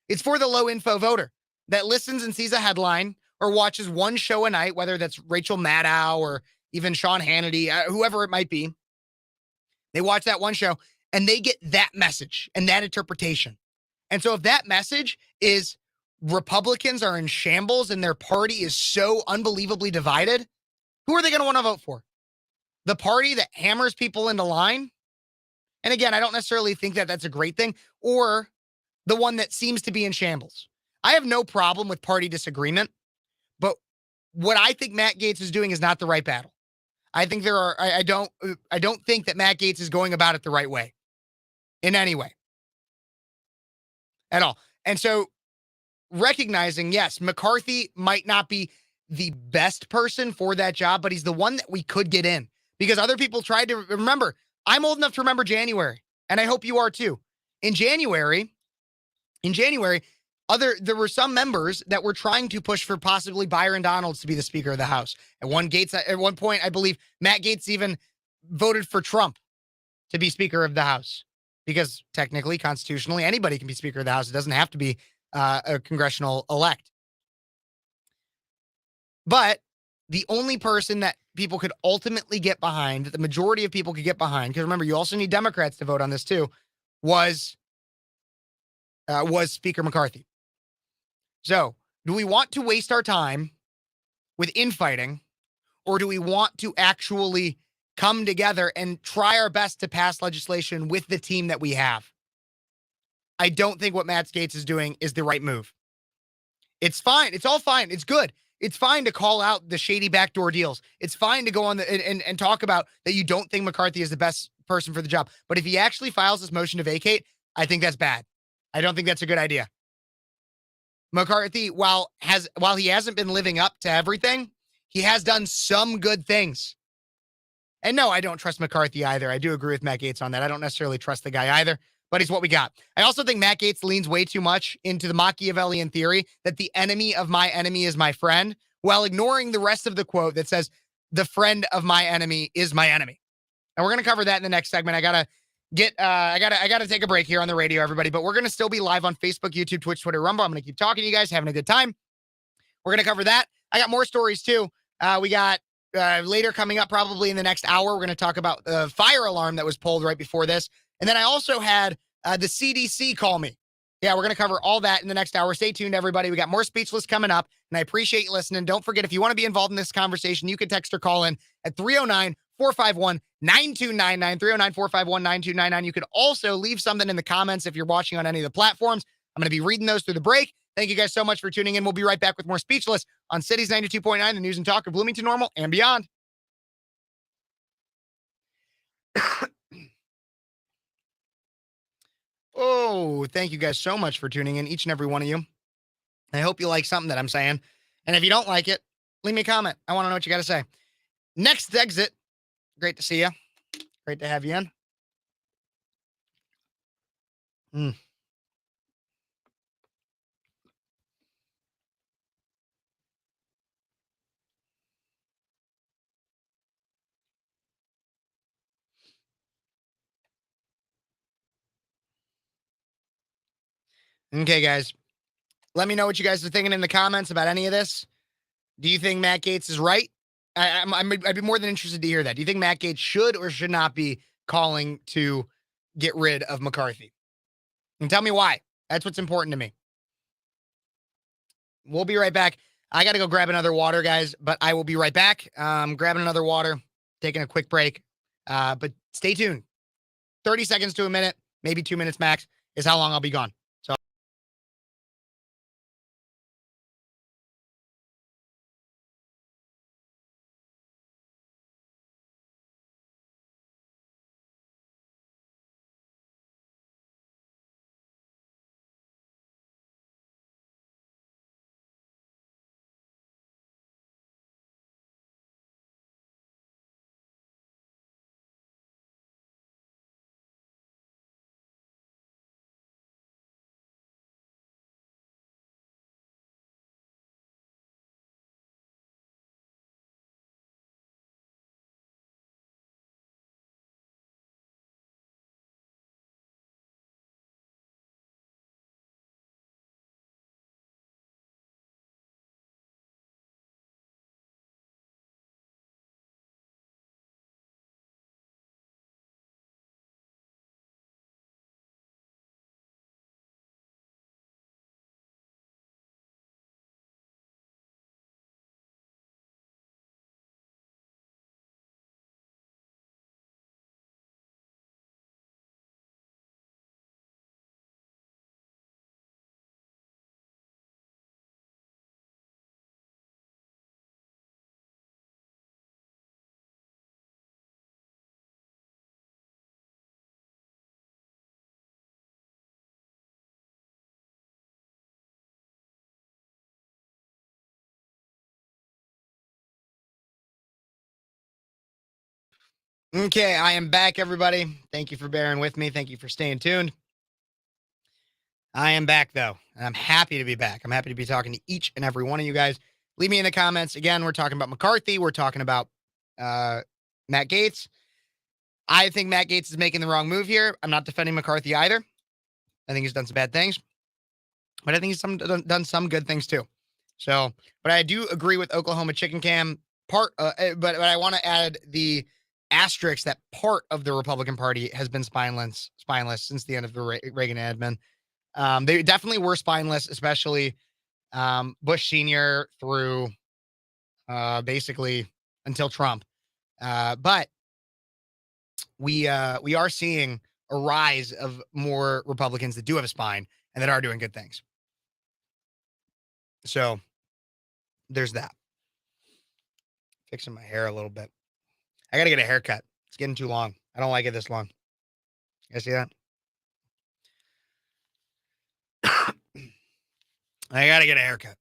It's for the low info voter that listens and sees a headline or watches one show a night, whether that's Rachel Maddow or even Sean Hannity, whoever it might be. They watch that one show and they get that message and that interpretation. And so if that message is Republicans are in shambles and their party is so unbelievably divided, who are they going to want to vote for? The party that hammers people into line? And again, I don't necessarily think that that's a great thing, or the one that seems to be in shambles. I have no problem with party disagreement, but what I think Matt Gaetz is doing is not the right battle. I think I don't think that Matt Gaetz is going about it the right way in any way at all. And so recognizing, yes, McCarthy might not be the best person for that job, but he's the one that we could get in because other people tried to remember. I'm old enough to remember January, and I hope you are too. In January, there were some members that were trying to push for possibly Byron Donalds to be the Speaker of the House. At one point, I believe Matt Gaetz even voted for Trump to be Speaker of the House because technically, constitutionally, anybody can be Speaker of the House. It doesn't have to be a congressional elect. But the only person that people could ultimately get behind, that the majority of people could get behind, because remember, you also need Democrats to vote on this too, was Speaker McCarthy. So, do we want to waste our time with infighting, or do we want to actually come together and try our best to pass legislation with the team that we have? I don't think what Matt Gaetz is doing is the right move. It's fine. It's all fine. It's good. It's fine to call out the shady backdoor deals. It's fine to go on and talk about that you don't think McCarthy is the best person for the job. But if he actually files this motion to vacate, I think that's bad. I don't think that's a good idea. McCarthy, while he hasn't been living up to everything, he has done some good things. And no, I don't trust McCarthy either. I do agree with Matt Gaetz on that. I don't necessarily trust the guy either, but he's what we got. I also think Matt Gaetz leans way too much into the Machiavellian theory that the enemy of my enemy is my friend, while ignoring the rest of the quote that says, the friend of my enemy is my enemy. And we're going to cover that in the next segment. I gotta take a break here on the radio, everybody, but we're going to still be live on Facebook, YouTube, Twitch, Twitter, Rumble. I'm going to keep talking to you guys, having a good time. We're going to cover that. I got more stories too. We got later coming up probably in the next hour. We're going to talk about the fire alarm that was pulled right before this. And then I also had the CDC call me. Yeah, we're going to cover all that in the next hour. Stay tuned, everybody. We got more Speechless coming up, and I appreciate you listening. Don't forget, if you want to be involved in this conversation, you can text or call in at 309-451-9299, 309-451-9299. You could also leave something in the comments if you're watching on any of the platforms. I'm going to be reading those through the break. Thank you guys so much for tuning in. We'll be right back with more Speechless on Cities 92.9, the news and talk of Bloomington Normal and beyond. Oh, thank you guys so much for tuning in, each and every one of you. I hope you like something that I'm saying. And if you don't like it, leave me a comment. I want to know what you got to say. Next exit. Great to see you. Great to have you in. Okay, guys. Let me know what you guys are thinking in the comments about any of this. Do you think Matt Gaetz is right? I'd be more than interested to hear that. Do you think Matt Gaetz should or should not be calling to get rid of McCarthy? And tell me why. That's what's important to me. We'll be right back. I got to go grab another water, guys, but I will be right back. Grabbing another water, taking a quick break. But stay tuned. 30 seconds to a minute, maybe 2 minutes max is how long I'll be gone. Okay, I am back, everybody. Thank you for bearing with me. Thank you for staying tuned. I am back, though, and I'm happy to be back. I'm happy to be talking to each and every one of you guys. Leave me in the comments. Again, we're talking about McCarthy. We're talking about Matt Gaetz. I think Matt Gaetz is making the wrong move here. I'm not defending McCarthy either. I think he's done some bad things, but I think he's done some good things too. So, but I do agree with Oklahoma chicken cam part, but I want to add the asterisk that part of the Republican Party has been spineless since the end of the Reagan admin. They definitely were spineless, especially Bush Sr. through basically until Trump. But we are seeing a rise of more Republicans that do have a spine and that are doing good things. So there's that. Fixing my hair a little bit. I got to get a haircut. It's getting too long. I don't like it this long. You guys see that? I got to get a haircut.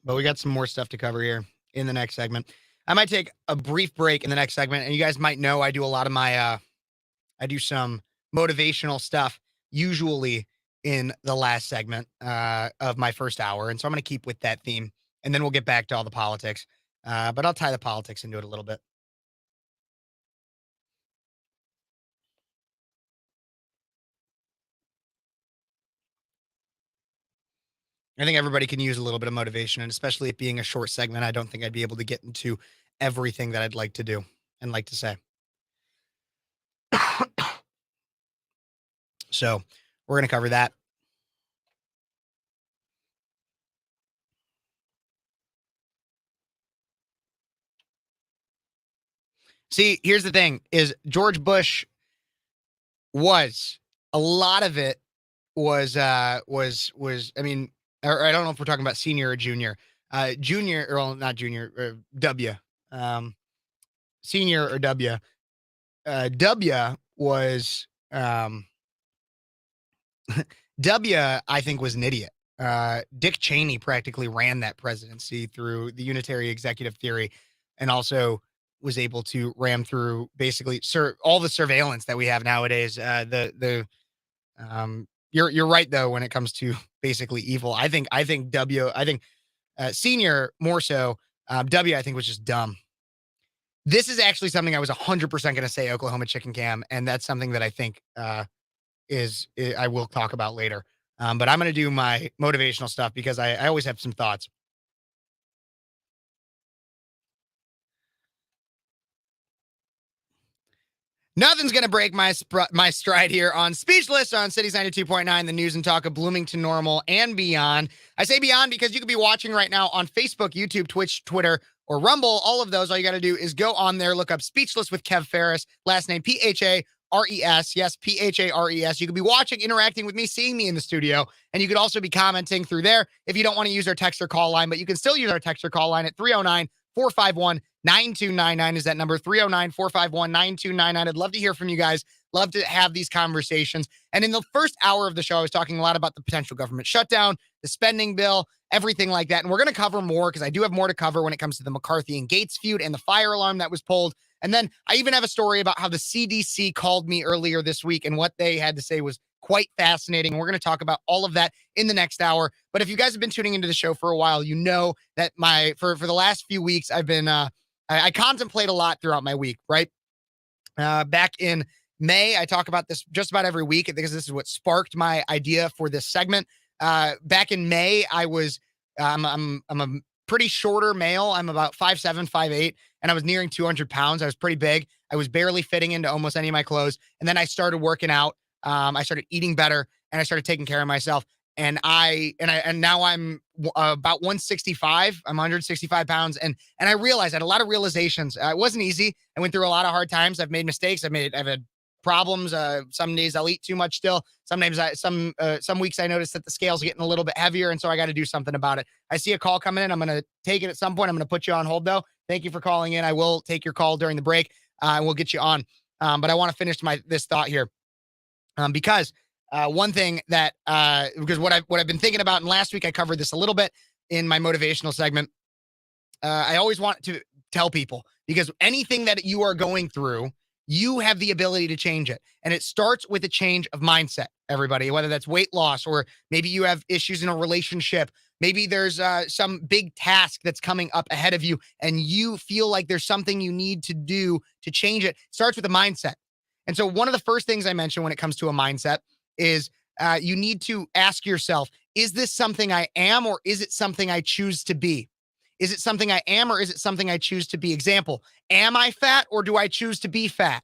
But we got some more stuff to cover here in the next segment. I might take a brief break in the next segment. And you guys might know I do a lot of my, I do some motivational stuff usually in the last segment of my first hour. And so I'm going to keep with that theme. And then we'll get back to all the politics. But I'll tie the politics into it a little bit. I think everybody can use a little bit of motivation, and especially it being a short segment, I don't think I'd be able to get into everything that I'd like to do and like to say. So we're going to cover that. See, here's the thing is George Bush was a lot of it was, I mean, or I don't know if we're talking about senior or junior, junior, or well, not junior, W, senior or W, W was, W, I think, was an idiot. Dick Cheney practically ran that presidency through the unitary executive theory and also was able to ram through basically all the surveillance that we have nowadays. You're right, though, when it comes to basically evil. I think senior more so. W, I think, was just dumb. This is actually something I was 100% going to say Oklahoma chicken cam. And that's something that I think, I will talk about later. But I'm going to do my motivational stuff because I always have some thoughts. Nothing's going to break my stride here on Speechless on Cities 92.9, the news and talk of Bloomington Normal and beyond. I say beyond because you could be watching right now on Facebook, YouTube, Twitch, Twitter, or Rumble. All of those, all you got to do is go on there, look up Speechless with Kev Phares, last name Phares. Yes, Phares. You could be watching, interacting with me, seeing me in the studio, and you could also be commenting through there if you don't want to use our text or call line, but you can still use our text or call line at 309-451-9299 is that number, 309-451-9299. I'd love to hear from you guys. Love to have these conversations. And in the first hour of the show, I was talking a lot about the potential government shutdown, the spending bill, everything like that. And we're going to cover more because I do have more to cover when it comes to the McCarthy and Gaetz feud and the fire alarm that was pulled. And then I even have a story about how the CDC called me earlier this week and what they had to say was quite fascinating. And we're going to talk about all of that in the next hour. But if you guys have been tuning into the show for a while, you know that for the last few weeks, I've been, I contemplate a lot throughout my week, right? Back in May, I talk about this just about every week because this is what sparked my idea for this segment. Back in May, I was, I'm a pretty shorter male. I'm about 5'7", 5'8", and I was nearing 200 pounds. I was pretty big. I was barely fitting into almost any of my clothes. And then I started working out. I started eating better and I started taking care of myself. And now I'm about 165. I'm 165 pounds. And I realized I had a lot of realizations. It wasn't easy. I went through a lot of hard times. I've made mistakes. I've had problems. Some days I'll eat too much still. Sometimes some weeks I notice that the scale's getting a little bit heavier. And so I got to do something about it. I see a call coming in. I'm going to take it at some point. I'm going to put you on hold though. Thank you for calling in. I will take your call during the break. and we'll get you on. But I want to finish this thought here, because one thing that because what I've been thinking about, and last week I covered this a little bit in my motivational segment. I always want to tell people, because anything that you are going through, you have the ability to change it. And it starts with a change of mindset, everybody, whether that's weight loss, or maybe you have issues in a relationship. Maybe there's some big task that's coming up ahead of you and you feel like there's something you need to do to change it. It starts with a mindset. And so one of the first things I mention when it comes to a mindset is you need to ask yourself, is this something I am, or is it something I choose to be? Is it something I am, or is it something I choose to be? Example, am I fat, or do I choose to be fat?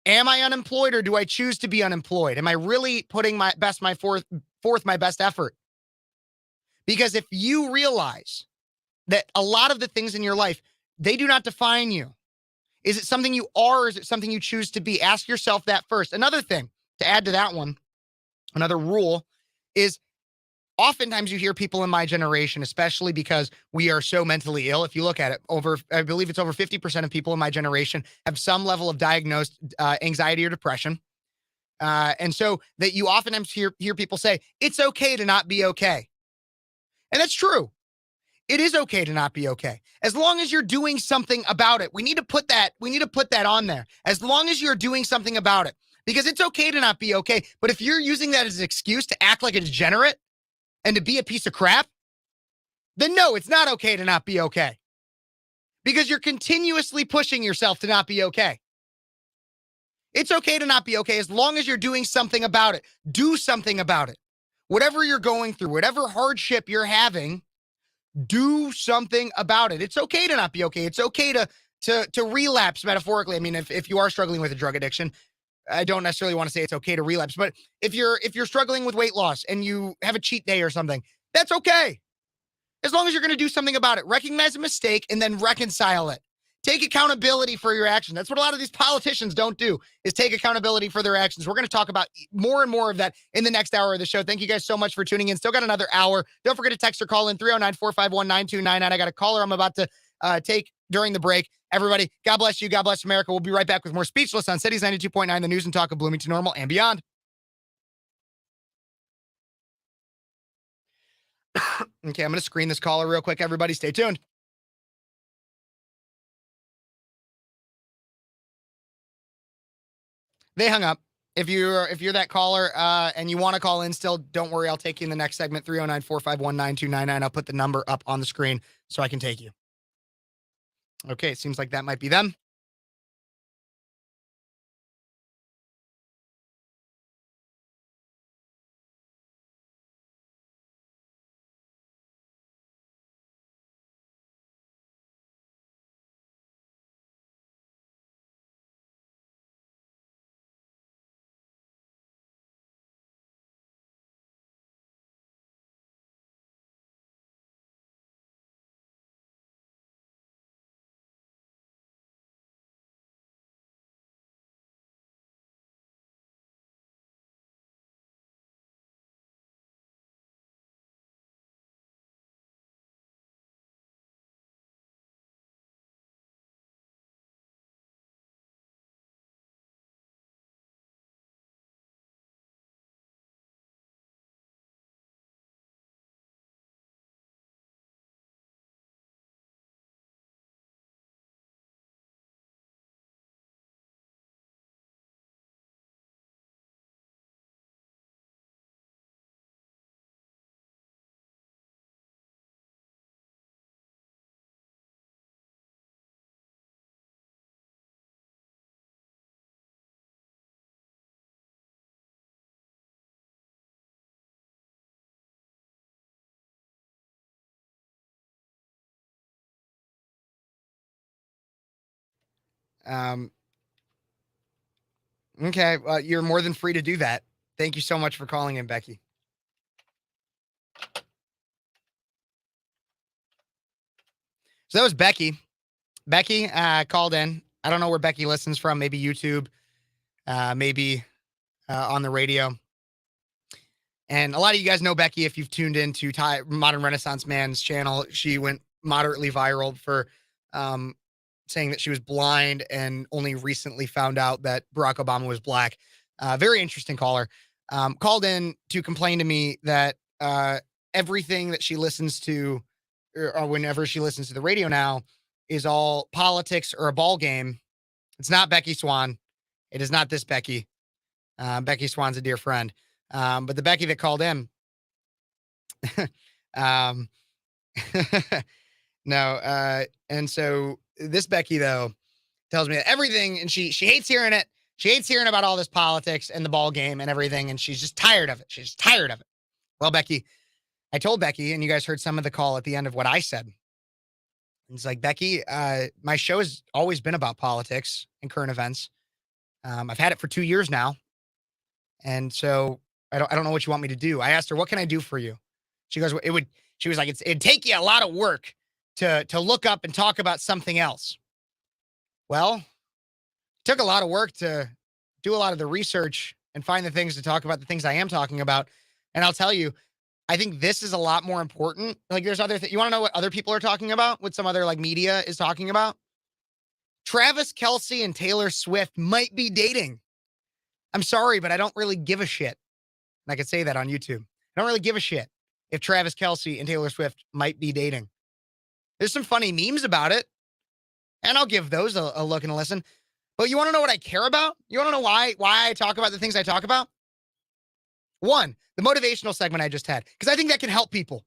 Am I unemployed, or do I choose to be unemployed? Am I really putting my best effort? Because if you realize that a lot of the things in your life, they do not define you. Is it something you are, or is it something you choose to be? Ask yourself that first. Another thing to add to that one, another rule is, oftentimes you hear people in my generation, especially because we are so mentally ill. If you look at it, I believe it's over 50% of people in my generation have some level of diagnosed anxiety or depression. And so that you oftentimes hear people say, it's okay to not be okay. And that's true. It is okay to not be okay, as long as you're doing something about it. We need to put that on there. As long as you're doing something about it, because it's okay to not be okay. But if you're using that as an excuse to act like a degenerate and to be a piece of crap, then no, it's not okay to not be okay, because you're continuously pushing yourself to not be okay. It's okay to not be okay as long as you're doing something about it. Do something about it. Whatever you're going through, whatever hardship you're having, do something about it. It's okay to not be okay. It's okay to relapse, metaphorically. I mean, if you are struggling with a drug addiction, I don't necessarily want to say it's okay to relapse, but if you're struggling with weight loss and you have a cheat day or something, that's okay. As long as you're going to do something about it, recognize a mistake and then reconcile it. Take accountability for your actions. That's what a lot of these politicians don't do, is take accountability for their actions. We're going to talk about more and more of that in the next hour of the show. Thank you guys so much for tuning in. Still got another hour. Don't forget to text or call in 309-451-9299. I got a caller I'm about to take during the break. Everybody, God bless you. God bless America. We'll be right back with more Speechless on Cities 92.9, the news and talk of Bloomington Normal and beyond. Okay, I'm going to screen this caller real quick. Everybody, stay tuned. They hung up. If you're that caller and you want to call in still, don't worry. I'll take you in the next segment, 309-451-9299. I'll put the number up on the screen so I can take you. Okay, it seems like that might be them. Okay, you're more than free to do that. Thank you so much for calling in, Becky. So that was Becky. Becky called in. I don't know where Becky listens from. Maybe YouTube, maybe on the radio. And a lot of you guys know Becky if you've tuned into Modern Renaissance Man's channel. She went moderately viral for saying that she was blind and only recently found out that Barack Obama was black. Very interesting caller. Called in to complain to me that everything that she listens to, or whenever she listens to the radio now, is all politics or a ball game. It's not Becky Swan. It is not this Becky. Becky Swan's a dear friend. But the Becky that called in, no. And so this Becky, though, tells me that everything, and she hates hearing it. She hates hearing about all this politics and the ball game and everything, and she's just tired of it. She's just tired of it. Well, Becky, I told Becky, and you guys heard some of the call at the end of what I said. It's like, Becky, my show has always been about politics and current events. I've had it for 2 years now. And so I don't know what you want me to do. I asked her, what can I do for you? She goes, she was like, it'd take you a lot of work to look up and talk about something else. Well, it took a lot of work to do a lot of the research and find the things to talk about, the things I am talking about. And I'll tell you, I think this is a lot more important. Like, there's other things. You want to know what other people are talking about? What some other like media is talking about? Travis Kelce and Taylor Swift might be dating. I'm sorry, but I don't really give a shit. And I could say that on YouTube. I don't really give a shit if Travis Kelce and Taylor Swift might be dating. There's some funny memes about it, and I'll give those a look and a listen. But you want to know what I care about? You want to know why I talk about the things I talk about? One, the motivational segment I just had, because I think that can help people.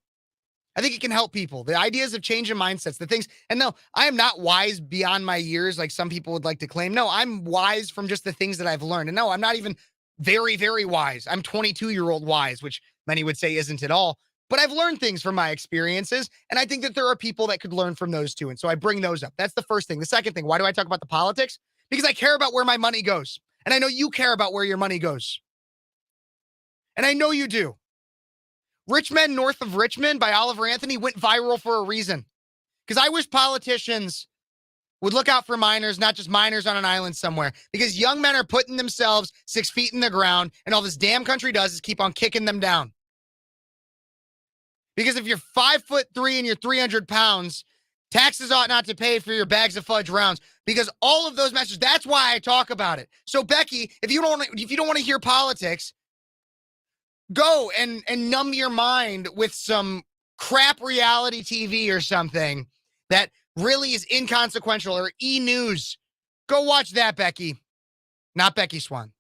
I think it can help people. The ideas of changing mindsets, the things. And no, I am not wise beyond my years like some people would like to claim. No, I'm wise from just the things that I've learned. And no, I'm not even very, very wise. I'm 22-year-old wise, which many would say isn't at all. But I've learned things from my experiences. And I think that there are people that could learn from those too. And so I bring those up. That's the first thing. The second thing, why do I talk about the politics? Because I care about where my money goes. And I know you care about where your money goes. And I know you do. Rich Men North of Richmond by Oliver Anthony went viral for a reason. Because I wish politicians would look out for minors, not just minors on an island somewhere. Because young men are putting themselves 6 feet in the ground, and all this damn country does is keep on kicking them down. Because if you're 5'3" and you're 300 pounds, taxes ought not to pay for your bags of fudge rounds. Because all of those messages, that's why I talk about it. So Becky, if you don't want to hear politics, go and numb your mind with some crap reality TV or something that really is inconsequential, or E! News. Go watch that, Becky. Not Becky Swan.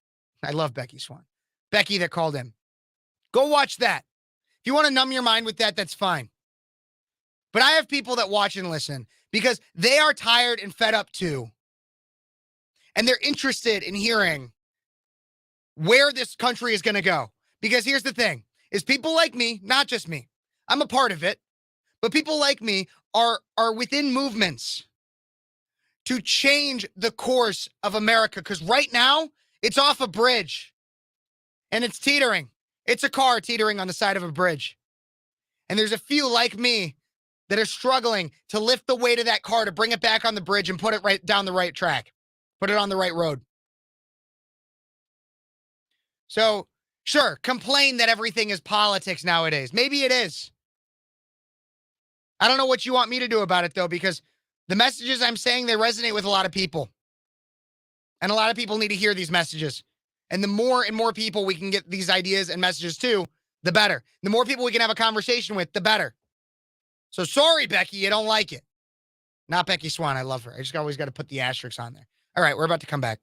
I love Becky Swan. Becky that called in. Go watch that. If you want to numb your mind with that, that's fine. But I have people that watch and listen because they are tired and fed up too. And they're interested in hearing where this country is going to go. Because here's the thing, is people like me, not just me, I'm a part of it, but people like me are within movements to change the course of America. Because right now, it's off a bridge and it's teetering. It's a car teetering on the side of a bridge. And there's a few like me that are struggling to lift the weight of that car to bring it back on the bridge and put it right down the right track, put it on the right road. So, sure, complain that everything is politics nowadays. Maybe it is. I don't know what you want me to do about it, though, because the messages I'm saying, they resonate with a lot of people. And a lot of people need to hear these messages. And the more and more people we can get these ideas and messages to, the better. The more people we can have a conversation with, the better. So sorry, Becky, you don't like it. Not Becky Swan. I love her. I just always got to put the asterisks on there. All right, we're about to come back.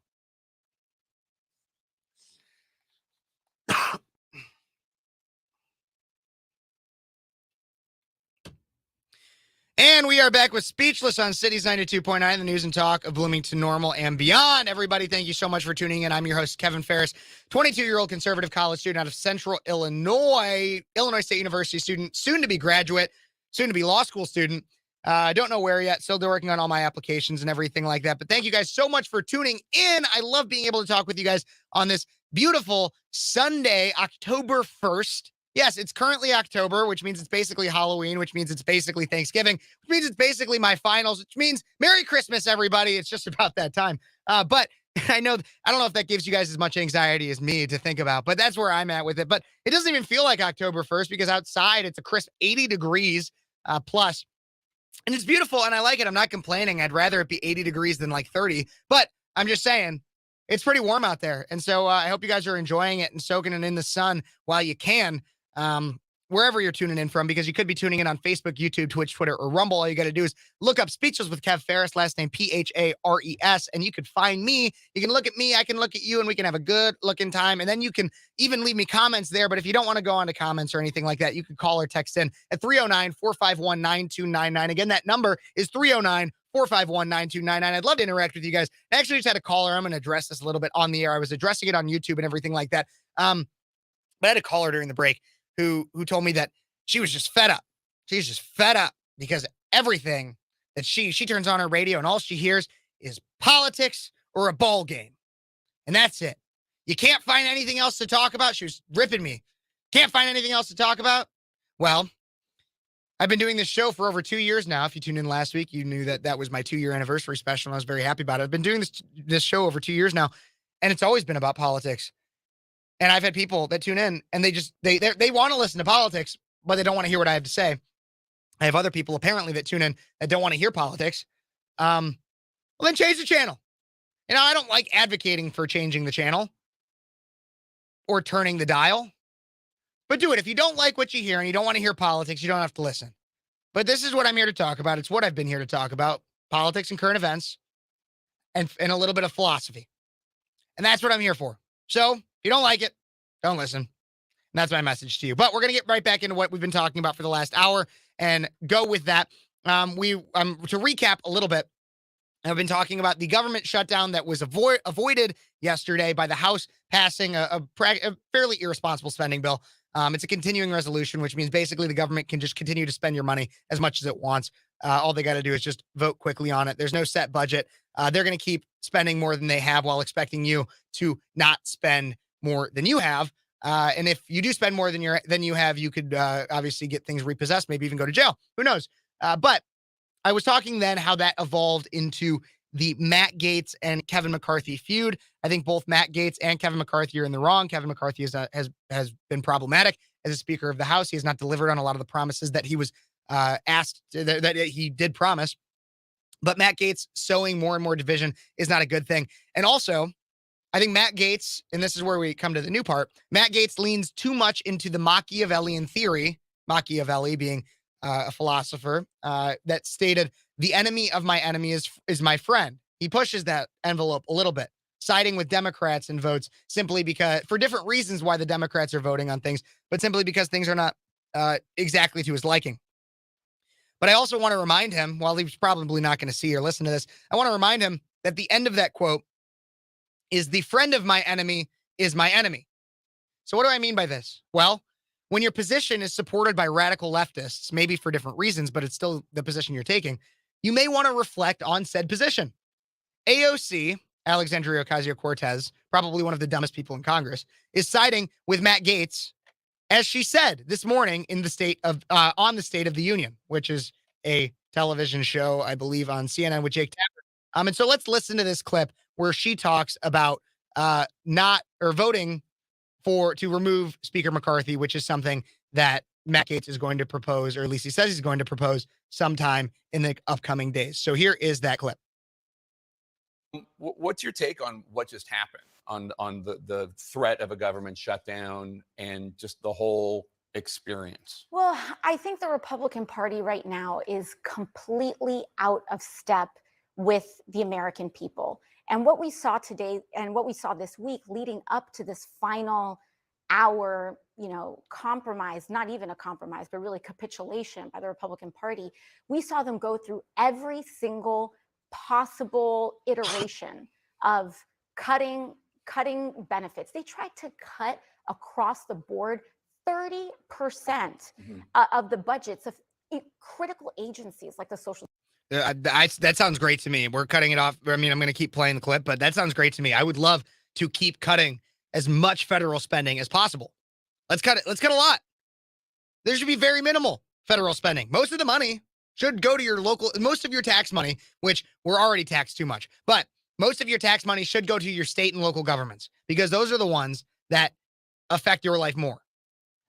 And we are back with Speechless on Cities 92.9, the news and talk of Bloomington Normal and beyond. Everybody, thank you so much for tuning in. I'm your host, Kevin Phares, 22-year-old conservative college student out of Central Illinois, Illinois State University student, soon-to-be graduate, soon-to-be law school student. I don't know where yet. Still working on all my applications and everything like that. But thank you guys so much for tuning in. I love being able to talk with you guys on this beautiful Sunday, October 1st. Yes, it's currently October, which means it's basically Halloween, which means it's basically Thanksgiving, which means it's basically my finals, which means Merry Christmas, everybody. It's just about that time. But I don't know if that gives you guys as much anxiety as me to think about, but that's where I'm at with it. But it doesn't even feel like October 1st because outside it's a crisp 80 degrees plus. And it's beautiful, and I like it. I'm not complaining. I'd rather it be 80 degrees than like 30. But I'm just saying, it's pretty warm out there. And so I hope you guys are enjoying it and soaking it in the sun while you can, wherever you're tuning in from, because you could be tuning in on Facebook, YouTube, Twitch, Twitter, or Rumble. All you got to do is look up Speechless with Kev Phares, last name Phares, and you could find me. You can look at me, I can look at you, and we can have a good looking time. And then you can even leave me comments there. But if you don't want to go on to comments or anything like that, you can call or text in at 309-451-9299. Again, that number is 309-451-9299. I'd love to interact with you guys. I actually just had a caller. I'm going to address this a little bit on the air. I was addressing it on YouTube and everything like that. But I had a caller during the break who told me that she was just fed up. She's just fed up because everything that she turns on her radio and all she hears is politics or a ball game. And that's it. You can't find anything else to talk about. She was ripping me. Can't find anything else to talk about. Well, I've been doing this show for over 2 years now. If you tuned in last week, you knew that was my 2-year anniversary special, and I was very happy about it. I've been doing this show over 2 years now, and it's always been about politics. And I've had people that tune in and they want to listen to politics, but they don't want to hear what I have to say. I have other people apparently that tune in that don't want to hear politics. Well, then change the channel. You know, I don't like advocating for changing the channel or turning the dial, but do it. If you don't like what you hear and you don't want to hear politics, you don't have to listen. But this is what I'm here to talk about. It's what I've been here to talk about: politics and current events and a little bit of philosophy. And that's what I'm here for. So, if you don't like it, don't listen. And that's my message to you. But we're going to get right back into what we've been talking about for the last hour and go with that. To recap a little bit, I've been talking about the government shutdown that was avoided yesterday by the House passing a fairly irresponsible spending bill. It's a continuing resolution, which means basically the government can just continue to spend your money as much as it wants. All they got to do is just vote quickly on it. There's no set budget. They're going to keep spending more than they have while expecting you to not spend more than you have. And if you do spend more than you have, you could obviously get things repossessed, maybe even go to jail. Who knows? But I was talking then how that evolved into the Matt Gaetz and Kevin McCarthy feud. I think both Matt Gaetz and Kevin McCarthy are in the wrong. Kevin McCarthy has been problematic as a Speaker of the House. He has not delivered on a lot of the promises that he was asked that he did promise. But Matt Gaetz sowing more and more division is not a good thing. And also, I think Matt Gaetz, and this is where we come to the new part, Matt Gaetz leans too much into the Machiavellian theory, Machiavelli being a philosopher that stated, the enemy of my enemy is my friend. He pushes that envelope a little bit, siding with Democrats in votes simply because, for different reasons why the Democrats are voting on things, but simply because things are not exactly to his liking. But I also want to remind him, while he's probably not going to see or listen to this, I want to remind him that the end of that quote is, the friend of my enemy is my enemy. So what do I mean by this? Well, when your position is supported by radical leftists, maybe for different reasons, but it's still the position you're taking, you may want to reflect on said position. AOC, Alexandria Ocasio-Cortez, probably one of the dumbest people in Congress, is siding with Matt Gaetz, as she said this morning in the State of on the State of the Union, which is a television show, I believe, on CNN with Jake Tapper. And so let's listen to this clip where she talks about voting to remove Speaker McCarthy, which is something that Matt Gaetz is going to propose, or at least he says he's going to propose sometime in the upcoming days. So here is that clip. What's your take on what just happened on the threat of a government shutdown and just the whole experience? Well, I think the Republican Party right now is completely out of step with the American people. And what we saw today and what we saw this week leading up to this final hour, compromise, not even a compromise, but really capitulation by the Republican Party, we saw them go through every single possible iteration of cutting benefits. They tried to cut across the board 30% of the budgets of critical agencies like the Social. That sounds great to me. We're cutting it off. I mean, I'm going to keep playing the clip, but that sounds great to me. I would love to keep cutting as much federal spending as possible. Let's cut it. Let's cut a lot. There should be very minimal federal spending. Most of the money should go to your local, most of your tax money, which we're already taxed too much, but most of your tax money should go to your state and local governments, because those are the ones that affect your life more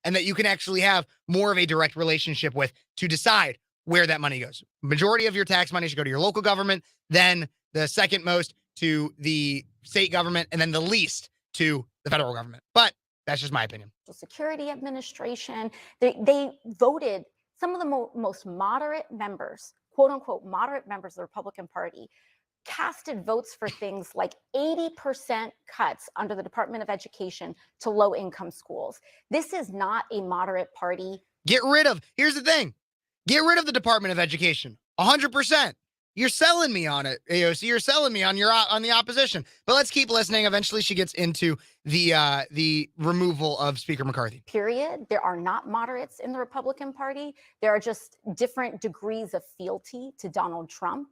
and that you can actually have more of a direct relationship with to decide where that money goes. Majority of your tax money should go to your local government, then the second most to the state government, and then the least to the federal government. But that's just my opinion. Security Administration, they voted some of the most moderate members, quote unquote, moderate members of the Republican Party, casted votes for things like 80% cuts under the Department of Education to low income schools. This is not a moderate party. Here's the thing, get rid of the Department of Education, 100%. You're selling me on it, AOC. You're selling me on the opposition. But let's keep listening. Eventually, she gets into the removal of Speaker McCarthy. Period. There are not moderates in the Republican Party. There are just different degrees of fealty to Donald Trump.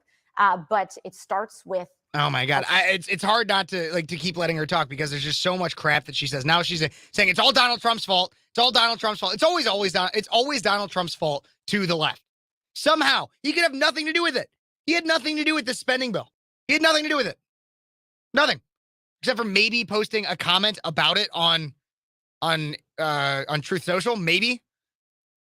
But it starts with. Oh my God, it's hard not to keep letting her talk because there's just so much crap that she says. Now she's saying it's all Donald Trump's fault. It's all Donald Trump's fault. It's always Donald Trump's fault to the left. Somehow he could have nothing to do with it. He had nothing to do with the spending bill. He had nothing to do with it. Nothing. Except for maybe posting a comment about it on Truth Social, maybe.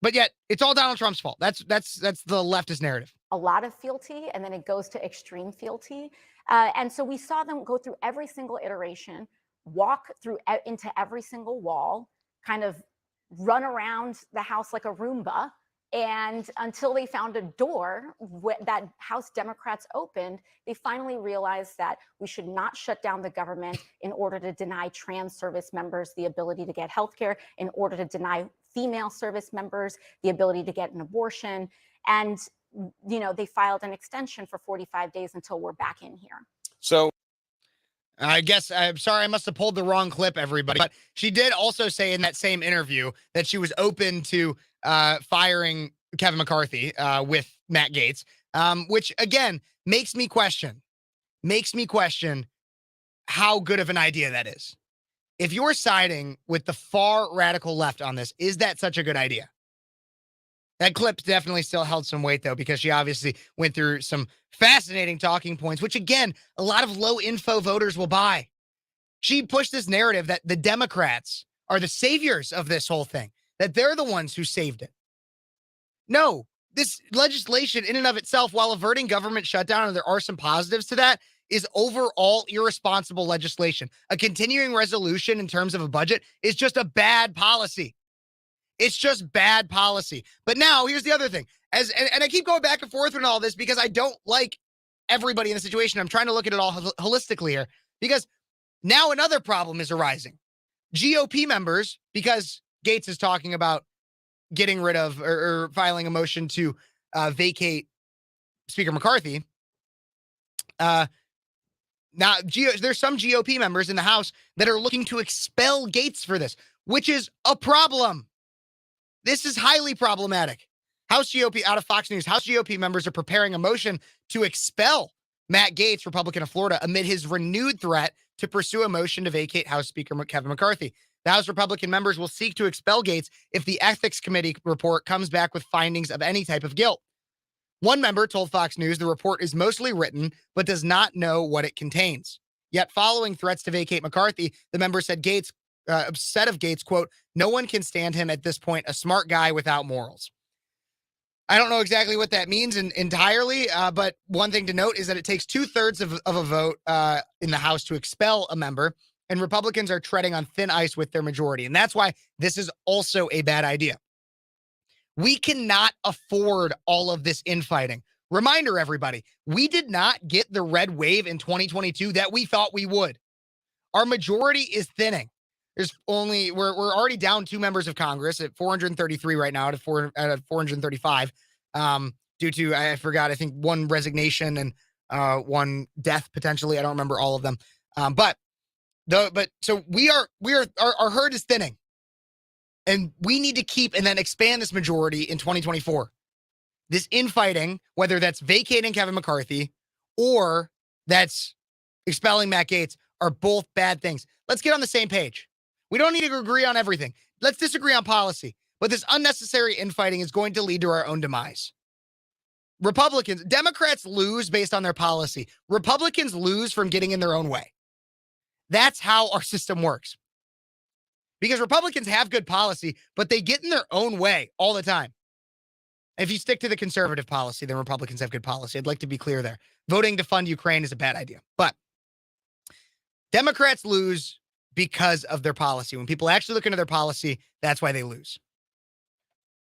But yet, it's all Donald Trump's fault. That's the leftist narrative. A lot of fealty, and then it goes to extreme fealty. And so we saw them go through every single iteration, walk through into every single wall, kind of run around the house like a Roomba. And until they found a door that House Democrats opened, they finally realized that we should not shut down the government in order to deny trans service members the ability to get health care, in order to deny female service members the ability to get an abortion. And, they filed an extension for 45 days until we're back in here. So I guess, I'm sorry, I must have pulled the wrong clip, everybody. But she did also say in that same interview that she was open to firing Kevin McCarthy with Matt Gaetz, which, again, makes me question how good of an idea that is. If you're siding with the far radical left on this, is that such a good idea? That clip definitely still held some weight, though, because she obviously went through some fascinating talking points, which, again, a lot of low-info voters will buy. She pushed this narrative that the Democrats are the saviors of this whole thing, that they're the ones who saved it. No, this legislation in and of itself, while averting government shutdown, and there are some positives to that, is overall irresponsible legislation. A continuing resolution in terms of a budget is just a bad policy. It's just bad policy. But now here's the other thing. And I keep going back and forth with all this because I don't like everybody in the situation. I'm trying to look at it all holistically here because now another problem is arising. GOP members, because Gaetz is talking about getting rid of or filing a motion to vacate Speaker McCarthy. Now, there's some GOP members in the House that are looking to expel Gaetz for this, which is a problem. This is highly problematic. House GOP, out of Fox News, House GOP members are preparing a motion to expel Matt Gaetz, Republican of Florida, amid his renewed threat to pursue a motion to vacate House Speaker Kevin McCarthy. The House Republican members will seek to expel Gaetz if the Ethics Committee report comes back with findings of any type of guilt. One member told Fox News the report is mostly written, but does not know what it contains. Yet following threats to vacate McCarthy, the member said Gaetz, quote, "No one can stand him at this point, a smart guy without morals." I don't know exactly what that means entirely, but one thing to note is that it takes 2/3 of a vote in the House to expel a member, and Republicans are treading on thin ice with their majority. And that's why this is also a bad idea. We cannot afford all of this infighting. Reminder, everybody, we did not get the red wave in 2022 that we thought we would. Our majority is thinning. We're already down 2 members of Congress at 433 right now out of 435 due to, I forgot, I think 1 resignation and 1 death potentially. I don't remember all of them. So our herd is thinning, and we need to keep and then expand this majority in 2024. This infighting, whether that's vacating Kevin McCarthy or that's expelling Matt Gaetz, are both bad things. Let's get on the same page. We don't need to agree on everything. Let's disagree on policy. But this unnecessary infighting is going to lead to our own demise. Democrats lose based on their policy. Republicans lose from getting in their own way. That's how our system works. Because Republicans have good policy, but they get in their own way all the time. If you stick to the conservative policy, then Republicans have good policy. I'd like to be clear there. Voting to fund Ukraine is a bad idea. But Democrats lose because of their policy. When people actually look into their policy, that's why they lose.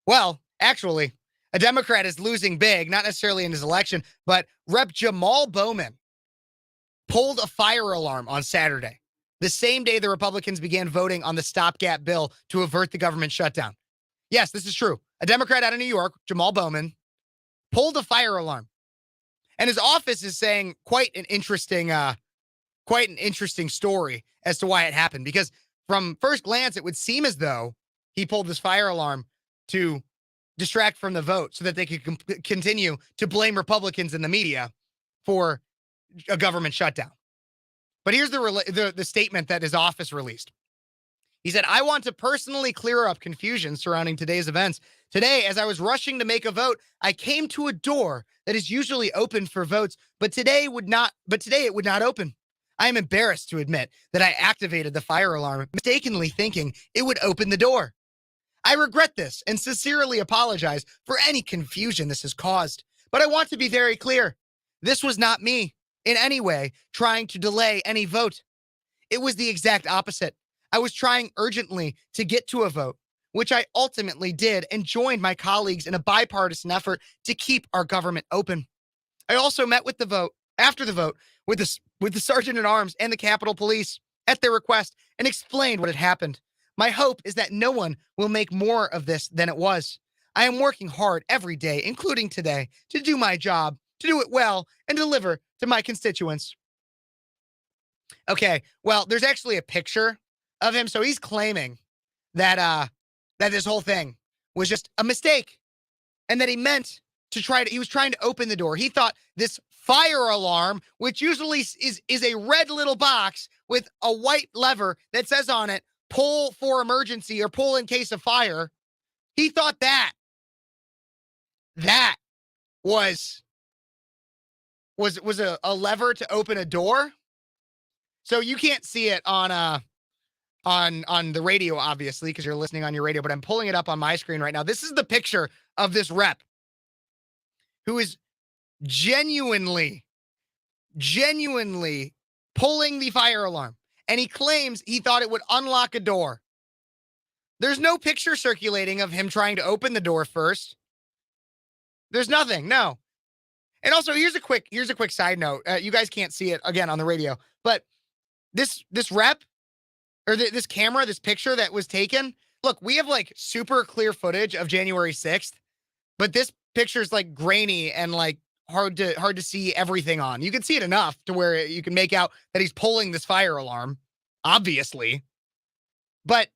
Well, actually, a Democrat is losing big, not necessarily in his election, but Rep. Jamal Bowman pulled a fire alarm on Saturday, the same day the Republicans began voting on the stopgap bill to avert the government shutdown. Yes, this is true. A Democrat out of New York, Jamal Bowman, pulled a fire alarm. And his office is saying quite an interesting story as to why it happened. Because from first glance, it would seem as though he pulled this fire alarm to distract from the vote so that they could continue to blame Republicans in the media for a government shutdown. But here's the statement that his office released. He said, "I want to personally clear up confusion surrounding today's events. Today, as I was rushing to make a vote, I came to a door that is usually open for votes, but today it would not open. I am embarrassed to admit that I activated the fire alarm, mistakenly thinking it would open the door. I regret this and sincerely apologize for any confusion this has caused. But I want to be very clear. This was not me in any way trying to delay any vote. It was the exact opposite. I was trying urgently to get to a vote, which I ultimately did, and joined my colleagues in a bipartisan effort to keep our government open. I also met with after the vote with the Sergeant at Arms and the Capitol Police at their request and explained what had happened. My hope is that no one will make more of this than it was. I am working hard every day, including today, to do my job, to do it well, and deliver to my constituents." Okay, well, there's actually a picture of him. So he's claiming that this whole thing was just a mistake and that he was trying to open the door. He thought this fire alarm, which usually is a red little box with a white lever that says on it, pull for emergency or pull in case of fire. He thought that was a lever to open a door. So you can't see it on the radio, obviously, because you're listening on your radio, but I'm pulling it up on my screen right now. This is the picture of this rep who is genuinely pulling the fire alarm. And he claims he thought it would unlock a door. There's no picture circulating of him trying to open the door first. There's nothing, no. And also, here's a quick side note. You guys can't see it again on the radio, but this rep, or this camera, this picture that was taken. Look, we have like super clear footage of January 6th, but this picture is like grainy and like hard to see everything on. You can see it enough to where you can make out that he's pulling this fire alarm, obviously. But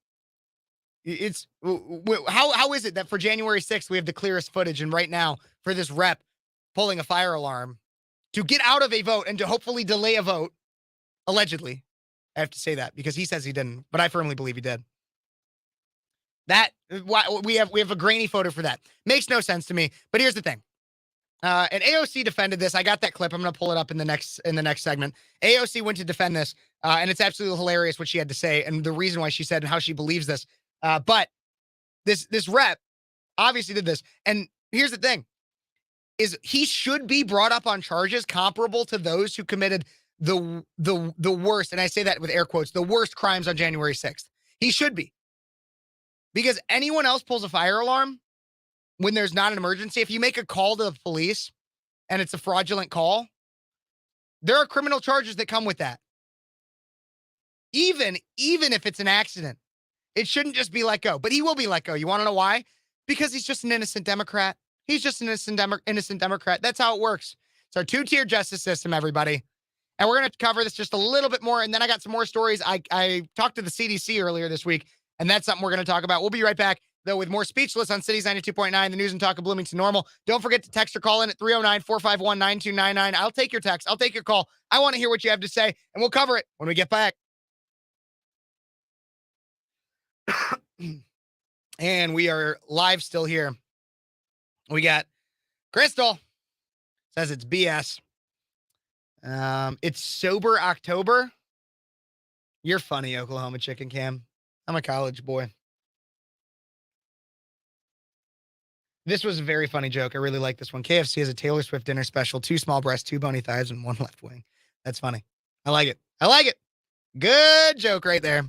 it's how is it that for January 6th we have the clearest footage, and right now for this rep pulling a fire alarm to get out of a vote and to hopefully delay a vote, allegedly. I have to say that because he says he didn't, but I firmly believe he did. That we have a grainy photo for that. Makes no sense to me. But here's the thing. And AOC defended this. I got that clip. I'm going to pull it up in the next segment. AOC went to defend this, and it's absolutely hilarious what she had to say and the reason why she said and how she believes this. But this rep obviously did this. And here's the thing: is he should be brought up on charges comparable to those who committed the worst, and I say that with air quotes, the worst crimes on January 6th. He should be. Because anyone else pulls a fire alarm when there's not an emergency, if you make a call to the police and it's a fraudulent call, there are criminal charges that come with that. Even if it's an accident, it shouldn't just be let go. But he will be let go. You want to know why? Because he's just an innocent Democrat. He's just an innocent Democrat. That's how it works. It's our two-tier justice system, everybody. And we're going to cover this just a little bit more. And then I got some more stories. I talked to the CDC earlier this week, and that's something we're going to talk about. We'll be right back, though, with more Speechless on Cities 92.9, the news and talk of Bloomington Normal. Don't forget to text or call in at 309-451-9299. I'll take your text. I'll take your call. I want to hear what you have to say, and we'll cover it when we get back. And we are live still here. We got Crystal. Says it's BS. It's sober October. You're funny, Oklahoma Chicken Cam. I'm a college boy. This was a very funny joke. I really like this one. KFC has a Taylor Swift dinner special, 2 small breasts, 2 bony thighs, and 1 left wing. That's funny. I like it. I like it. Good joke right there.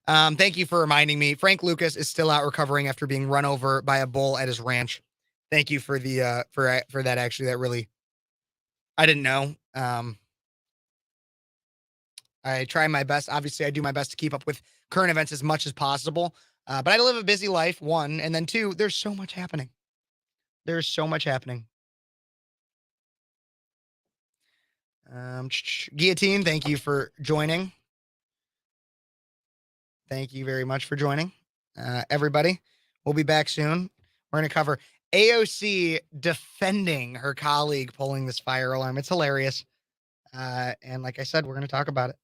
Thank you for reminding me. Frank Lucas is still out recovering after being run over by a bull at his ranch. Thank you for the for that. Actually, that really, I didn't know. I try my best. Obviously, I do my best to keep up with current events as much as possible. But I live a busy life, 1, and then 2, there's so much happening. There's so much happening. Guillotine, thank you for joining. Thank you very much for joining. Everybody, we'll be back soon. We're going to cover AOC defending her colleague pulling this fire alarm. It's hilarious. And like I said, we're going to talk about it.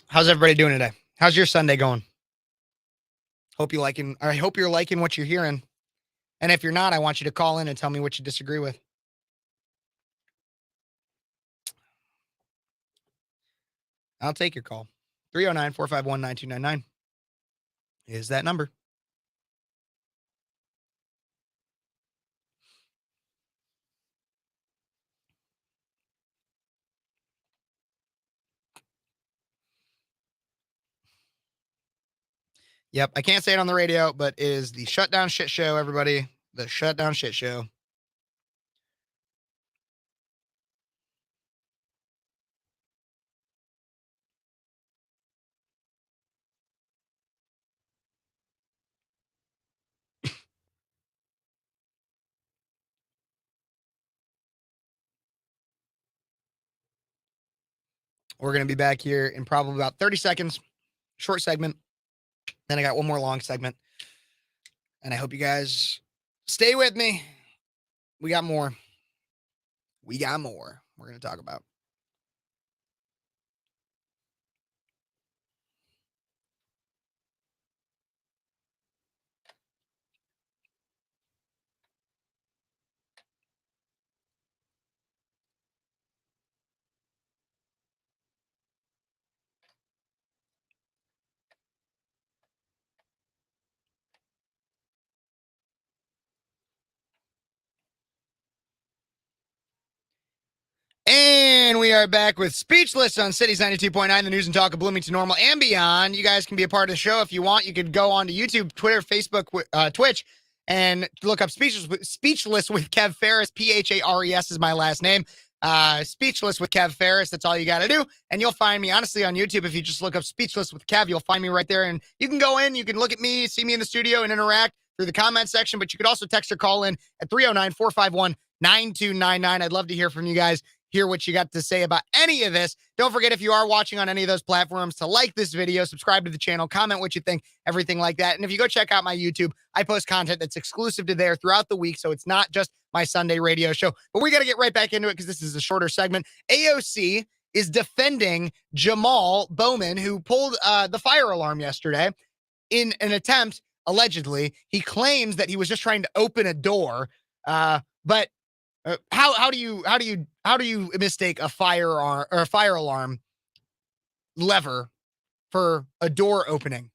How's everybody doing today? How's your Sunday going? I hope you're liking what you're hearing. And if you're not, I want you to call in and tell me what you disagree with. I'll take your call. 309-451-9299 is that number. Yep, I can't say it on the radio, but it is the Shutdown Shit Show, everybody. The Shutdown Shit Show. We're going to be back here in probably about 30 seconds. Short segment. Then I got one more long segment. And I hope you guys stay with me. We got more. We're going to talk about. And we are back with Speechless on Cities 92.9, the news and talk of Bloomington Normal and beyond. You guys can be a part of the show if you want. You could go on to YouTube, Twitter, Facebook, Twitch, and look up Speechless with Kev Phares. Phares is my last name. Speechless with Kev Phares. That's all you got to do. And you'll find me, honestly, on YouTube. If you just look up Speechless with Kev, you'll find me right there. And you can go in, you can look at me, see me in the studio, and interact through the comment section. But you could also text or call in at 309-451-9299. I'd love to hear from you guys. Hear what you got to say about any of this. Don't forget, if you are watching on any of those platforms, to like this video, subscribe to the channel, comment what you think, everything like that. And if you go check out my YouTube, I post content that's exclusive to there throughout the week, so it's not just my Sunday radio show. But we got to get right back into it because this is a shorter segment. AOC is defending Jamal Bowman, who pulled the fire alarm yesterday in an attempt, allegedly. He claims that he was just trying to open a door, but how do you mistake a firearm or a fire alarm lever for a door opening?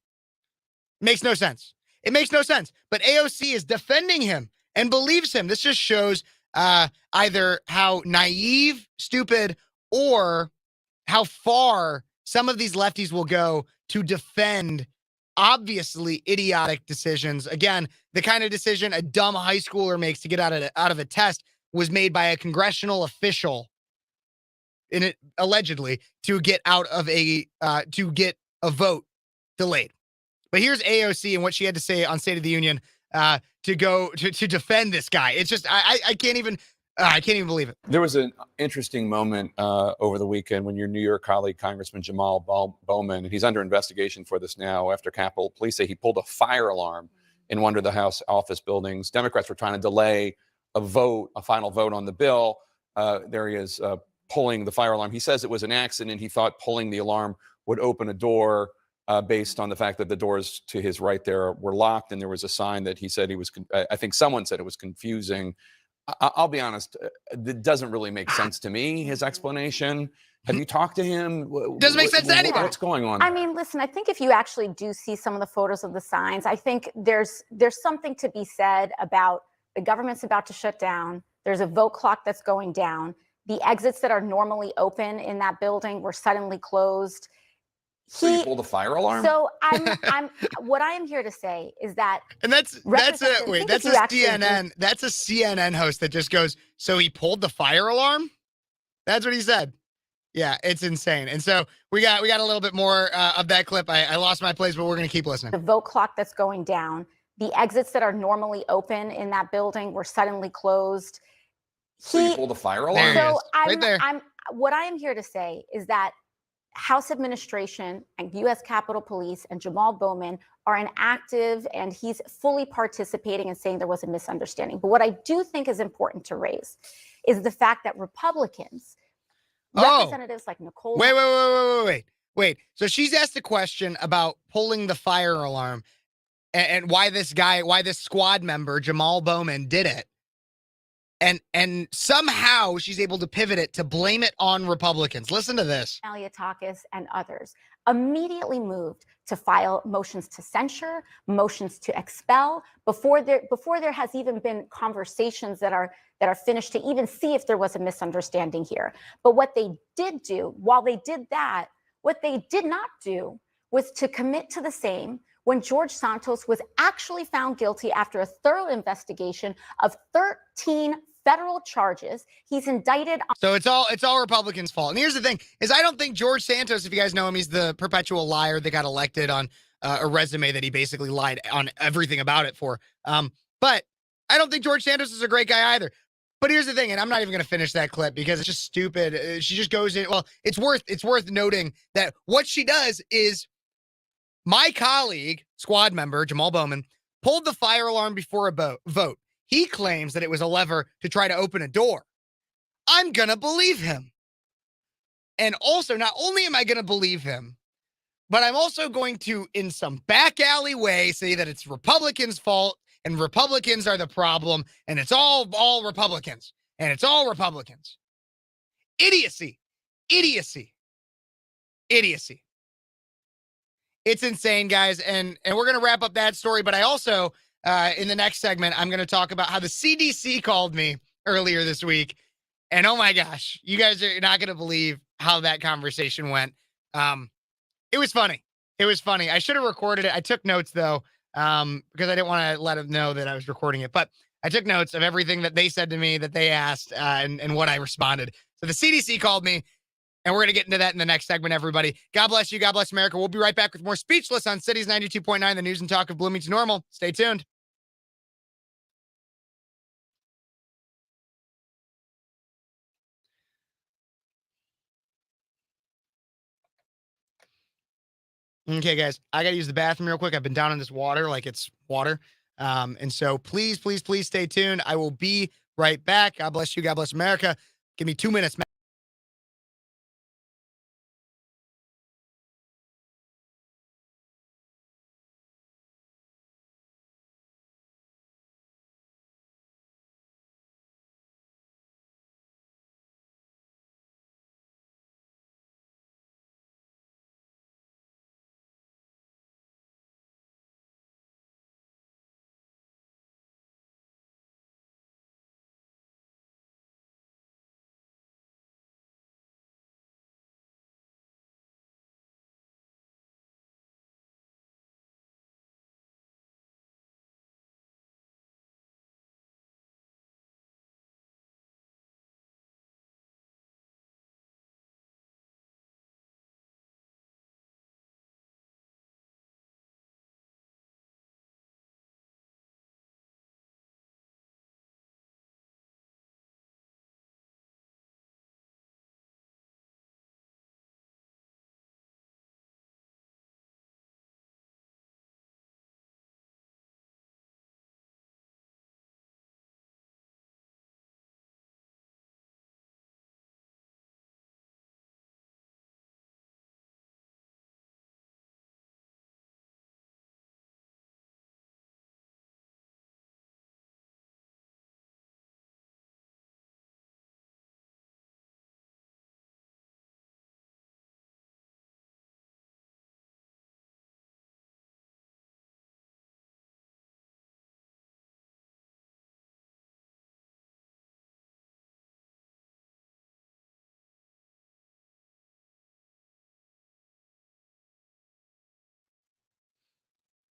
Makes no sense. It makes no sense. But AOC is defending him and believes him. This just shows either how naive, stupid, or how far some of these lefties will go to defend obviously idiotic decisions. Again, the kind of decision a dumb high schooler makes to get out of a test was made by a congressional official in it allegedly to get out of to get a vote delayed. But here's AOC and what she had to say on State of the Union to go to defend this guy. It's just I can't even believe it. There was an interesting moment over the weekend when your New York colleague, Congressman Jamal Bowman, and he's under investigation for this now after Capitol Police say he pulled a fire alarm in one of the House office buildings. Democrats were trying to delay a final vote on the bill. There he is pulling the fire alarm. He says it was an accident. He thought pulling the alarm would open a door based on the fact that the doors to his right there were locked, and there was a sign that he said he was. I think someone said it was confusing. I'll be honest, it doesn't really make sense to me, his explanation. Have you talked to him? Doesn't make sense to anybody. What's going on? I mean, listen, I think if you actually do see some of the photos of the signs, I think there's something to be said about the government's about to shut down. There's a vote clock that's going down. The exits that are normally open in that building were suddenly closed. So you pulled the fire alarm? So what I am here to say is that, and that's a CNN. That's a CNN host that just goes, so he pulled the fire alarm? That's what he said. Yeah, it's insane. And so we got a little bit more of that clip. I lost my place, but we're going to keep listening. The vote clock that's going down. The exits that are normally open in that building were suddenly closed. So you pulled the fire alarm? So right there. What I am here to say is that House administration and U.S. Capitol Police and Jamal Bowman are an active, and he's fully participating in saying there was a misunderstanding. But what I do think is important to raise is the fact that Republicans, representatives like Nicole. Wait. So she's asked a question about pulling the fire alarm and why this squad member, Jamal Bowman, did it. And somehow she's able to pivot it to blame it on Republicans. Listen to this. Malliotakis and others immediately moved to file motions to censure, motions to expel before there has even been conversations that are finished to even see if there was a misunderstanding here. But what they did do, while they did that, what they did not do was to commit to the same when George Santos was actually found guilty after a thorough investigation of 13 federal charges. He's indicted. So it's all Republicans' fault. And here's the thing, is I don't think George Santos, if you guys know him, he's the perpetual liar that got elected on a resume that he basically lied on everything about it for. But I don't think George Santos is a great guy either. But here's the thing, and I'm not even going to finish that clip because it's just stupid. She just goes in. Well, it's worth noting that what she does is my colleague, squad member, Jamal Bowman, pulled the fire alarm before a vote. He claims that it was a lever to try to open a door. I'm going to believe him. And also, not only am I going to believe him, but I'm also going to, in some back alley way, say that it's Republicans' fault and Republicans are the problem and it's all Republicans and it's all Republicans. Idiocy. It's insane, guys. And we're going to wrap up that story. But I also, in the next segment, I'm going to talk about how the CDC called me earlier this week. And oh my gosh, you guys are not going to believe how that conversation went. It was funny. I should have recorded it. I took notes though, because I didn't want to let them know that I was recording it. But I took notes of everything that they said to me, that they asked, and what I responded. So the CDC called me. And we're going to get into that in the next segment, everybody. God bless you. God bless America. We'll be right back with more Speechless on Cities 92.9, the news and talk of Bloomington Normal. Stay tuned. Okay, guys, I got to use the bathroom real quick. I've been down in this water like it's water. And so please stay tuned. I will be right back. God bless you. God bless America. Give me 2 minutes.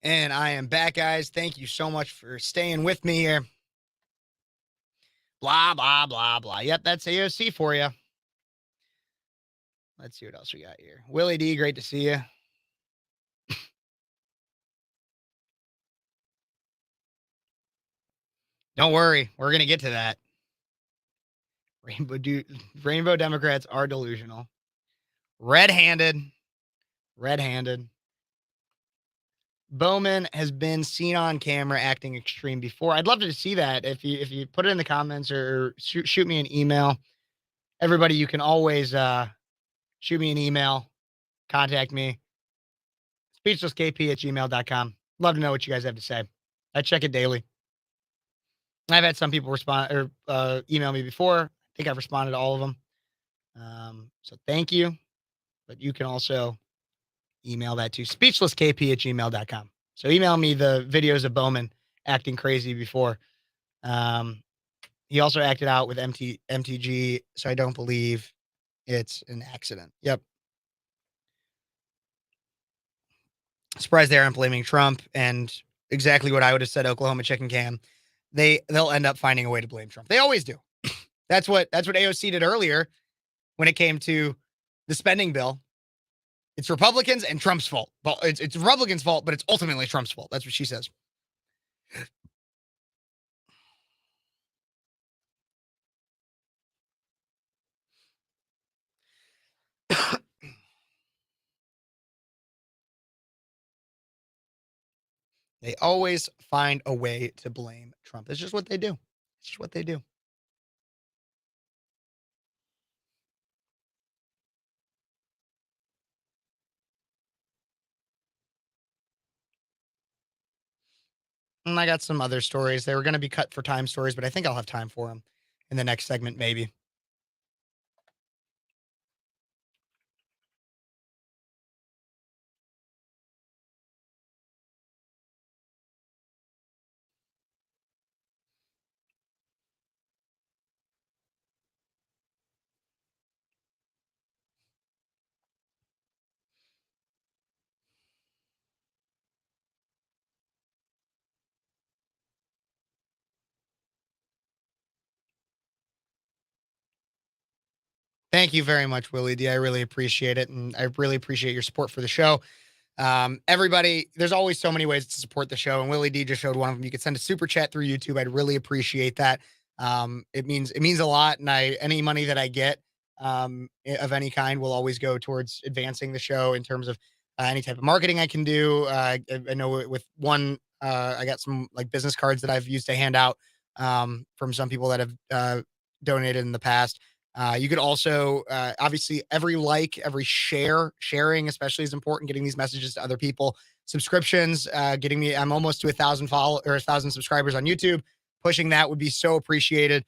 And I am back, guys. Thank you so much for staying with me here. Blah, blah, blah, blah. Yep, that's AOC for you. Let's see what else we got here. Willie D, great to see you. Don't worry. We're going to get to that. Rainbow Democrats are delusional. Red-handed. Bowman has been seen on camera acting extreme before. I'd love to see that. If you put it in the comments or shoot me an email. Everybody, you can always shoot me an email. Contact me. speechlesskp@gmail.com. Love to know what you guys have to say. I check it daily. I've had some people respond or email me before. I think I've responded to all of them. So thank you. But you can also email that to speechlesskp@gmail.com. So email me the videos of Bowman acting crazy before. He also acted out with MTG, so I don't believe it's an accident. Yep. Surprised they aren't blaming Trump, and exactly what I would have said Oklahoma chicken can. They'll end up finding a way to blame Trump. They always do. That's what AOC did earlier when it came to the spending bill. It's Republicans and Trump's fault. Well, it's Republicans' fault, but it's ultimately Trump's fault. That's what she says. They always find a way to blame Trump. It's just what they do. It's just what they do. And I got some other stories. They were going to be cut for time stories, but I think I'll have time for them in the next segment, maybe. Thank you very much, Willie D. I really appreciate it. And I really appreciate your support for the show. Everybody, there's always so many ways to support the show. And Willie D just showed one of them. You could send a super chat through YouTube. I'd really appreciate that. It means a lot. And any money that I get of any kind will always go towards advancing the show in terms of any type of marketing I can do. I know with one, I got some like business cards that I've used to hand out from some people that have donated in the past. You could also, obviously, every like, every sharing especially is important, getting these messages to other people. Subscriptions, I'm almost to 1,000 subscribers on YouTube. Pushing that would be so appreciated.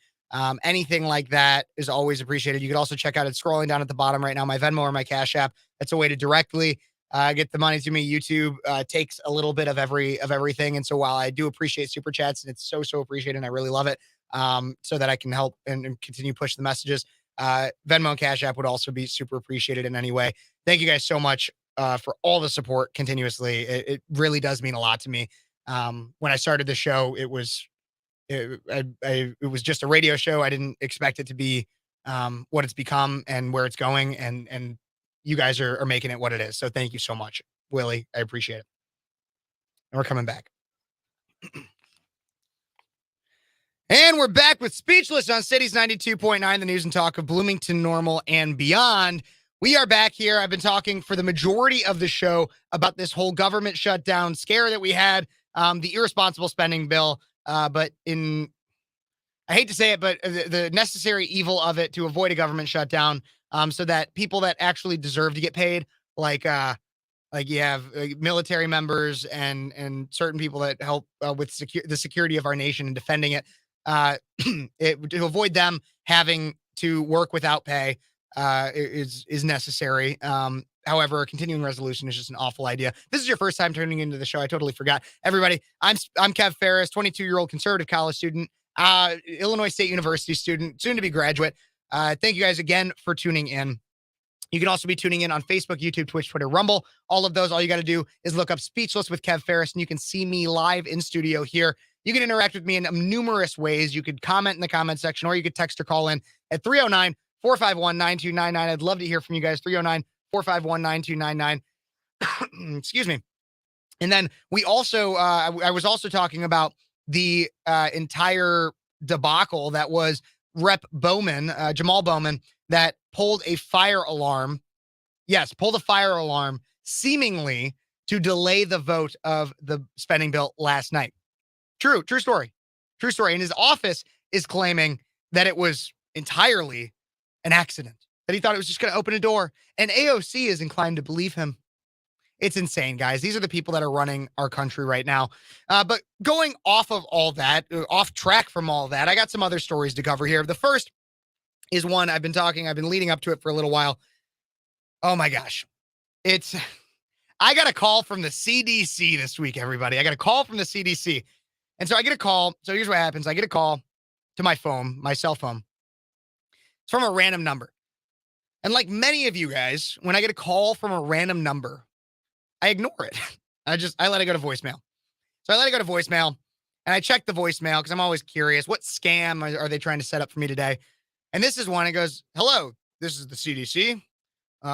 Anything like that is always appreciated. You could also check out it scrolling down at the bottom right now, my Venmo or my Cash App. That's a way to directly get the money to me. YouTube takes a little bit of everything. And so while I do appreciate super chats, and it's so appreciated, and I really love it, so that I can help and continue push the messages. Venmo and Cash App would also be super appreciated in any way. Thank you guys so much for all the support continuously. It really does mean a lot to me. When I started the show, it was just a radio show. I didn't expect it to be what it's become and where it's going. And you guys are making it what it is. So thank you so much, Willie. I appreciate it. And we're coming back. And we're back with Speechless on Cities 92.9, the news and talk of Bloomington, Normal, and beyond. We are back here. I've been talking for the majority of the show about this whole government shutdown scare that we had, the irresponsible spending bill, but I hate to say it, but the necessary evil of it to avoid a government shutdown, so that people that actually deserve to get paid, like you have military members and certain people that help with the security of our nation and defending it, to avoid them having to work without pay is necessary. However, a continuing resolution is just an awful idea. This is your first time tuning into the show. I totally forgot. Everybody, I'm Kev Phares, 22-year-old conservative college student, Illinois State University student, soon to be graduate. Thank you guys again for tuning in. You can also be tuning in on Facebook, YouTube, Twitch, Twitter, Rumble. All of those, all you got to do is look up Speechless with Kev Ferris, and you can see me live in studio here. You can interact with me in numerous ways. You could comment in the comment section, or you could text or call in at 309-451-9299. I'd love to hear from you guys. 309-451-9299. Excuse me. And then we also, I was also talking about the entire debacle that was Rep. Bowman, Jamal Bowman, that pulled a fire alarm. Yes, pulled a fire alarm seemingly to delay the vote of the spending bill last night. True story. True story. And his office is claiming that it was entirely an accident, that he thought it was just going to open a door. And AOC is inclined to believe him. It's insane, guys. These are the people that are running our country right now. But going off of all that, off track from all that, I got some other stories to cover here. The first is one I've been leading up to it for a little while. Oh my gosh. I got a call from the CDC this week, everybody. I got a call from the CDC. And so I get a call. So here's what happens. I get a call to my phone, my cell phone. It's from a random number. And like many of you guys, when I get a call from a random number, I ignore it. I let it go to voicemail. So I let it go to voicemail, and I check the voicemail because I'm always curious. What scam are they trying to set up for me today? And this is one. It goes, "Hello, this is the CDC.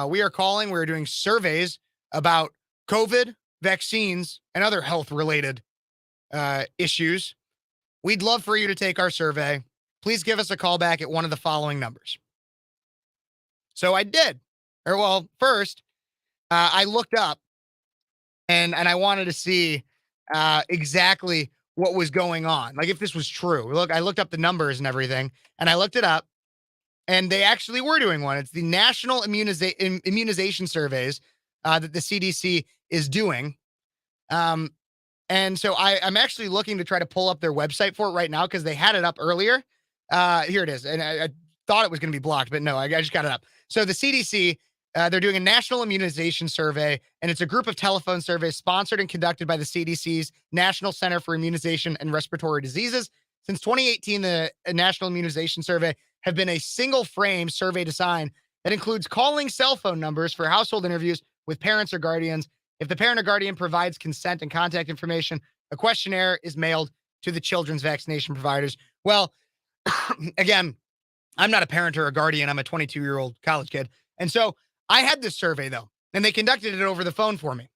We are calling. We're doing surveys about COVID, vaccines, and other health-related issues. We'd love for you to take our survey. Please give us a call back at one of the following numbers." So I did. First, I looked up and I wanted to see exactly what was going on. Like if this was true. Look, I looked up the numbers and everything, and I looked it up, and they actually were doing one. It's the National Immunization Surveys that the CDC is doing. And so I'm actually looking to try to pull up their website for it right now because they had it up earlier. Here it is. And I thought it was going to be blocked, but no, I just got it up. So the CDC, they're doing a national immunization survey, and it's a group of telephone surveys sponsored and conducted by the CDC's National Center for Immunization and Respiratory Diseases. Since 2018, the National Immunization Survey have been a single frame survey design that includes calling cell phone numbers for household interviews with parents or guardians. If the parent or guardian provides consent and contact information, a questionnaire is mailed to the children's vaccination providers. Well, again, I'm not a parent or a guardian. I'm a 22-year-old college kid. And so I had this survey, though, and they conducted it over the phone for me.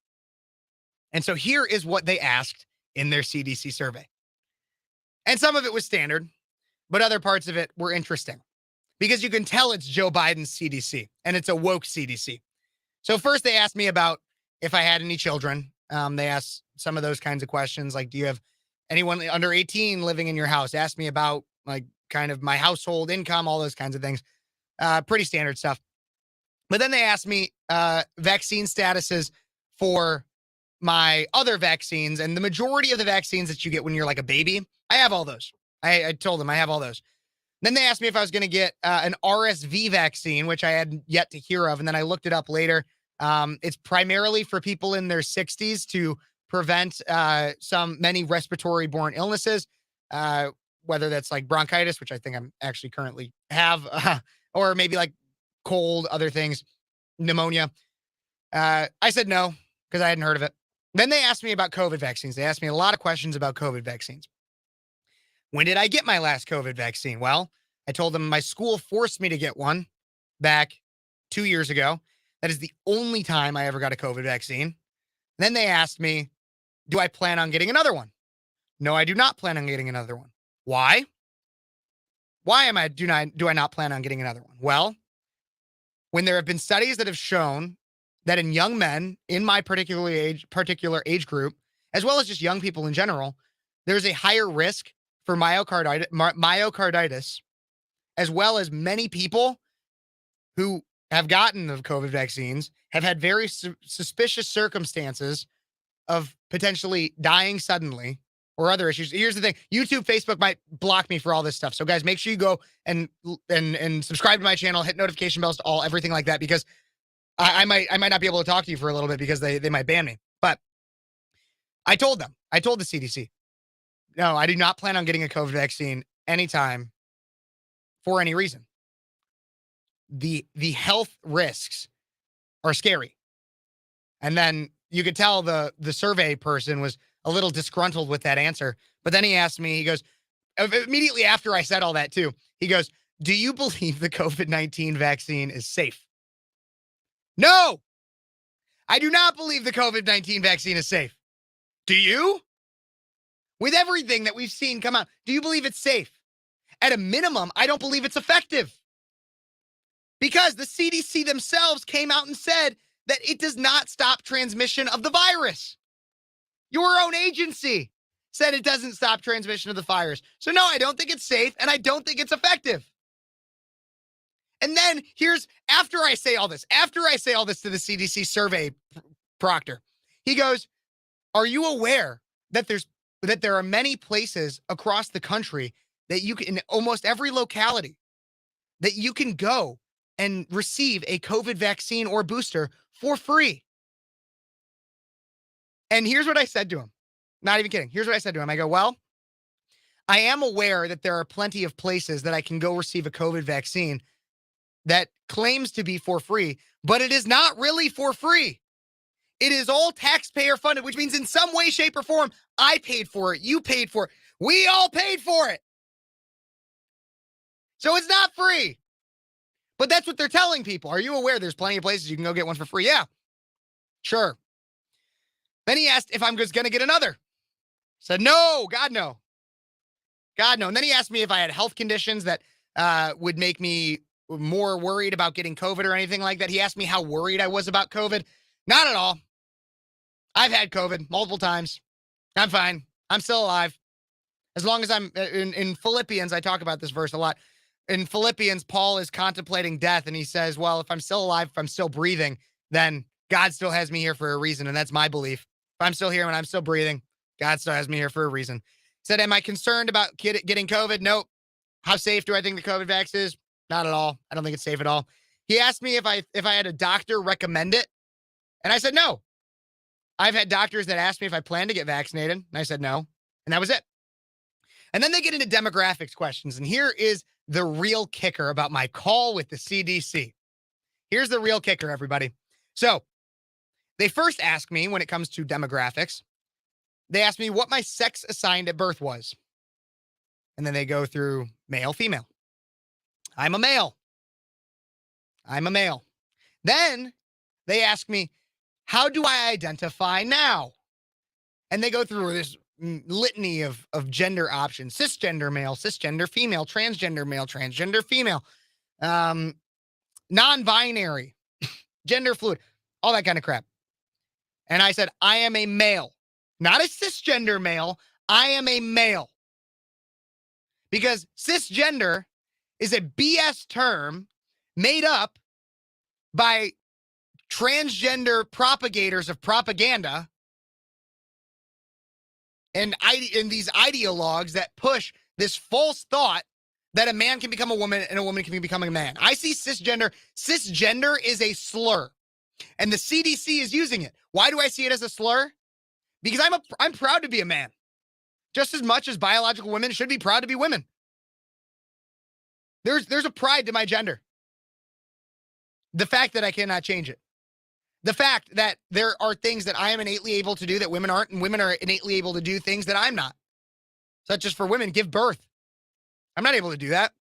And so here is what they asked in their CDC survey. And some of it was standard, but other parts of it were interesting because you can tell it's Joe Biden's CDC, and it's a woke CDC. So first they asked me about if I had any children. They asked some of those kinds of questions, like, do you have anyone under 18 living in your house? Asked me about, like, kind of my household income, all those kinds of things. Pretty standard stuff. But then they asked me vaccine statuses for my other vaccines, and the majority of the vaccines that you get when you're like a baby, I have all those. I told them I have all those. Then they asked me if I was going to get an RSV vaccine, which I had yet to hear of. And then I looked it up later. It's primarily for people in their 60s to prevent many respiratory borne illnesses, whether that's like bronchitis, which I think I'm actually currently have, or maybe like cold, other things, pneumonia. I said no, because I hadn't heard of it. Then they asked me about COVID vaccines. They asked me a lot of questions about COVID vaccines. When did I get my last COVID vaccine? Well, I told them my school forced me to get one back 2 years ago. That is the only time I ever got a COVID vaccine. Then they asked me, do I plan on getting another one? No, I do not plan on getting another one. Why? Why do I not plan on getting another one? Well, when there have been studies that have shown that in young men in my particular age group, as well as just young people in general, there's a higher risk for myocarditis, as well as many people who have gotten the COVID vaccines have had very suspicious circumstances of potentially dying suddenly or other issues. Here's the thing. YouTube, Facebook might block me for all this stuff. So guys, make sure you go and subscribe to my channel, hit notification bells to everything like that, because I might not be able to talk to you for a little bit because they might ban me. But I told the CDC, no, I do not plan on getting a COVID vaccine anytime for any reason. the health risks are scary. And then you could tell the survey person was a little disgruntled with that answer. But then he asked me, he goes, immediately after I said all that too, he goes, do you believe the COVID-19 vaccine is safe? No, I do not believe the COVID-19 vaccine is safe. Do you? With everything that we've seen come out, do you believe it's safe? At a minimum, I don't believe it's effective. Because the CDC themselves came out and said that it does not stop transmission of the virus. Your own agency said it doesn't stop transmission of the virus. So no, I don't think it's safe, and I don't think it's effective. And then after I say all this to the CDC survey proctor, he goes, are you aware that there are many places across the country that you can, in almost every locality, that you can go and receive a COVID vaccine or booster for free? And here's what I said to him. Not even kidding. Here's what I said to him. I go, well, I am aware that there are plenty of places that I can go receive a COVID vaccine that claims to be for free, but it is not really for free. It is all taxpayer funded, which means in some way, shape, or form, I paid for it. You paid for it. We all paid for it. So it's not free. But that's what they're telling people. Are you aware there's plenty of places you can go get one for free? Yeah, sure. Then he asked if I'm just going to get another. I said, no, God, no. God, no. And then he asked me if I had health conditions that would make me more worried about getting COVID or anything like that. He asked me how worried I was about COVID. Not at all. I've had COVID multiple times. I'm fine. I'm still alive. As long as I'm in Philippians, I talk about this verse a lot. In Philippians, Paul is contemplating death, and he says, well, if I'm still alive, if I'm still breathing, then God still has me here for a reason, and that's my belief. If I'm still here and I'm still breathing, God still has me here for a reason. He said, am I concerned about getting COVID? Nope. How safe do I think the COVID vax is? Not at all. I don't think it's safe at all. He asked me if I had a doctor recommend it, and I said no. I've had doctors that asked me if I plan to get vaccinated, and I said no, and that was it. And then they get into demographics questions, and here is the real kicker about my call with the CDC. Here's the real kicker, everybody. So they first ask me, when it comes to demographics, they ask me what my sex assigned at birth was. And then they go through male, female. I'm a male. I'm a male. Then they ask me, how do I identify now? And they go through this litany of gender options: cisgender male, cisgender female, transgender female, non-binary, gender fluid, all that kind of crap. And I said, I am a male, not a cisgender male. I am a male. Because cisgender is a BS term made up by transgender propagators of propaganda and these ideologues that push this false thought that a man can become a woman and a woman can become a man. I see cisgender. Cisgender is a slur, and the CDC is using it. Why do I see it as a slur? Because I'm proud to be a man, just as much as biological women should be proud to be women. There's a pride to my gender. The fact that I cannot change it. The fact that there are things that I am innately able to do that women aren't, and women are innately able to do things that I'm not. Such as for women, give birth. I'm not able to do that.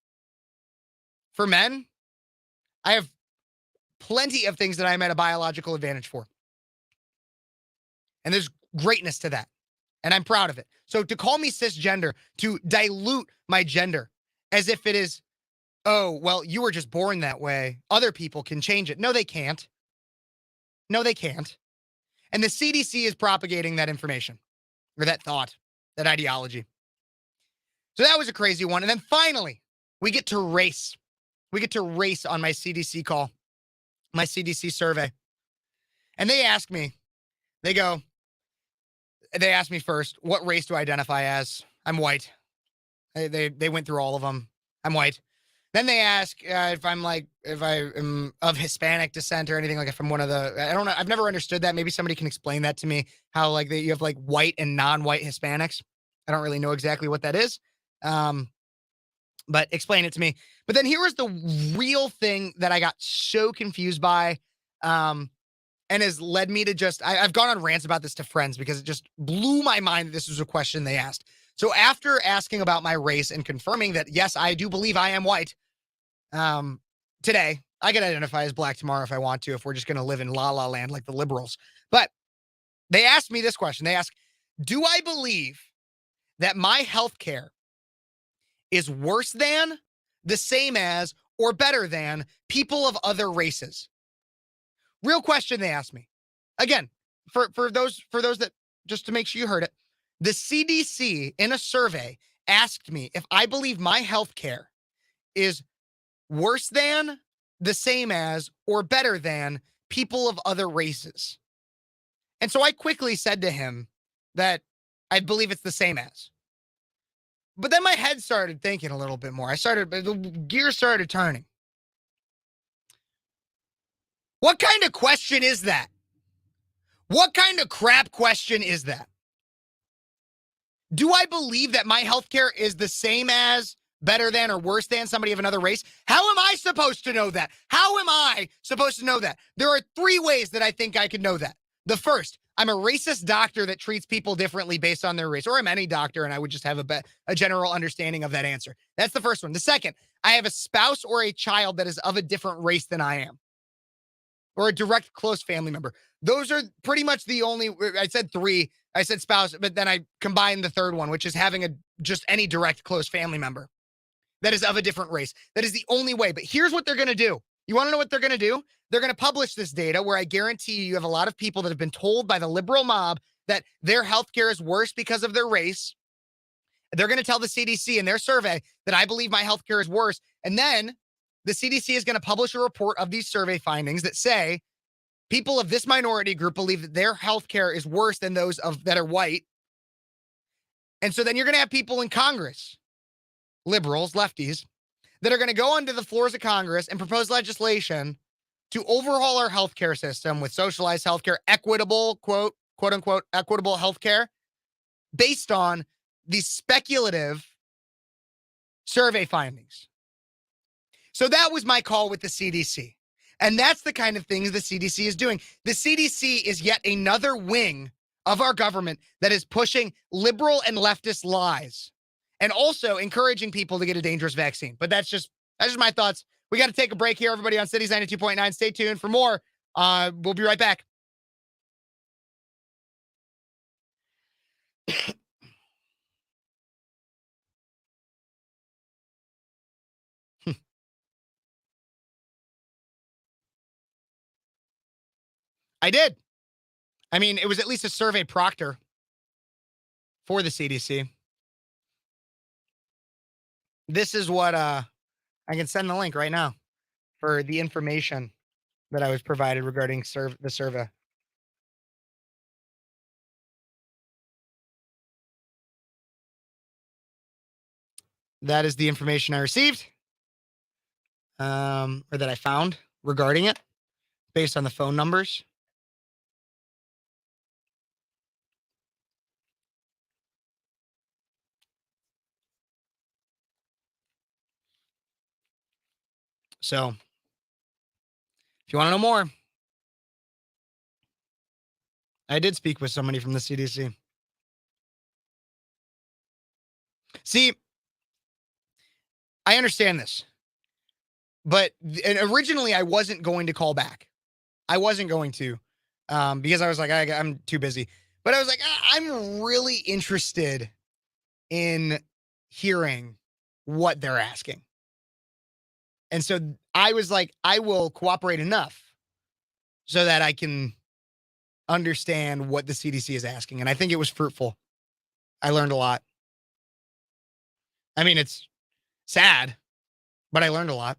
For men, I have plenty of things that I'm at a biological advantage for. And there's greatness to that. And I'm proud of it. So to call me cisgender, to dilute my gender as if it is, oh, well, you were just born that way, other people can change it. No, they can't. No, they can't. And the CDC is propagating that information, or that thought, that ideology. So that was a crazy one. And then finally, we get to race. We get to race on my CDC call, my CDC survey. And they ask me, they asked me first, what race do I identify as? I'm white. They went through all of them. I'm white. Then they ask if I am of Hispanic descent or anything, like if I'm one of the, I don't know. I've never understood that. Maybe somebody can explain that to me, how like you have like white and non-white Hispanics. I don't really know exactly what that is. but explain it to me. But then here was the real thing that I got so confused by, and has led me to just, I've gone on rants about this to friends because it just blew my mind that this was a question they asked. So after asking about my race and confirming that, yes, I do believe I am white, today, I can identify as black tomorrow if I want to, if we're just going to live in la la land like the liberals. But they asked me this question. They asked, do I believe that my health care is worse than, the same as, or better than people of other races? Real question they asked me. Again, for those that, just to make sure you heard it, the CDC in a survey asked me if I believe my health care is worse than, the same as, or better than people of other races. And so I quickly said to him that I believe it's the same as. But then my head started thinking a little bit more. The gears started turning. What kind of question is that? What kind of crap question is that? Do I believe that my healthcare is the same as, better than, or worse than somebody of another race? How am I supposed to know that? How am I supposed to know that? There are 3 ways that I think I could know that. The first, I'm a racist doctor that treats people differently based on their race, or I'm any doctor and I would just have a general understanding of that answer. That's the first one. The second, I have a spouse or a child that is of a different race than I am, or a direct close family member. Those are pretty much the only, I said 3, I said spouse, but then I combined the third one, which is having just any direct close family member that is of a different race. That is the only way. But here's what they're going to do. You want to know what they're going to do? They're going to publish this data where I guarantee you have a lot of people that have been told by the liberal mob that their healthcare is worse because of their race. They're going to tell the CDC in their survey that I believe my healthcare is worse. And then the CDC is going to publish a report of these survey findings that say people of this minority group believe that their healthcare is worse than those that are white. And so then you're going to have people in Congress, liberals, lefties, that are going to go onto the floors of Congress and propose legislation to overhaul our healthcare system with socialized healthcare, equitable, quote unquote, equitable healthcare based on these speculative survey findings. So that was my call with the CDC. And that's the kind of things the CDC is doing. The CDC is yet another wing of our government that is pushing liberal and leftist lies and also encouraging people to get a dangerous vaccine. But that's just my thoughts. We got to take a break here, everybody, on Cities 92.9. Stay tuned for more. We'll be right back. I did. I mean, it was at least a survey proctor for the CDC. This is what I can send the link right now for the information that I was provided regarding the survey. That is the information I received, or that I found regarding it based on the phone numbers. So if you want to know more, I did speak with somebody from the CDC. See, I understand this, but originally I wasn't going to call back. I wasn't going to, because I was like, I'm too busy. But I was like, I'm really interested in hearing what they're asking. And so I was like, I will cooperate enough so that I can understand what the CDC is asking. And I think it was fruitful. I learned a lot. I mean, it's sad, but I learned a lot.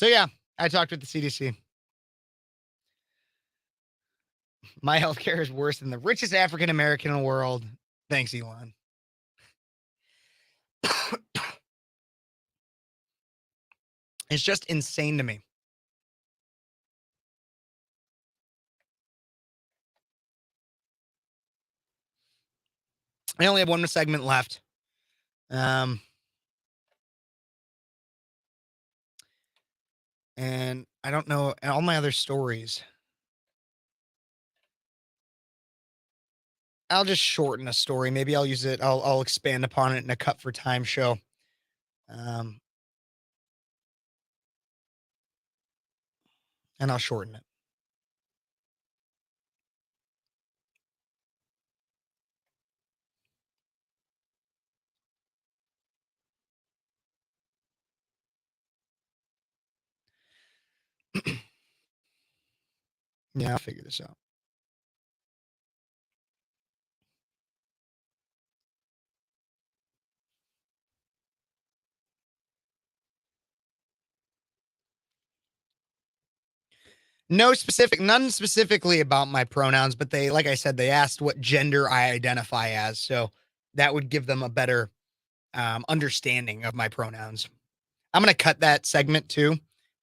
So yeah, I talked with the CDC. My healthcare is worse than the richest African American in the world. Thanks, Elon. It's just insane to me. I only have one segment left. And I don't know all my other stories. I'll just shorten a story. Maybe I'll use it. I'll expand upon it in a cut for time show. Um, and I'll shorten it. Yeah, I'll figure this out. None specifically about my pronouns, but they, like I said, they asked what gender I identify as. So that would give them a better understanding of my pronouns. I'm going to cut that segment too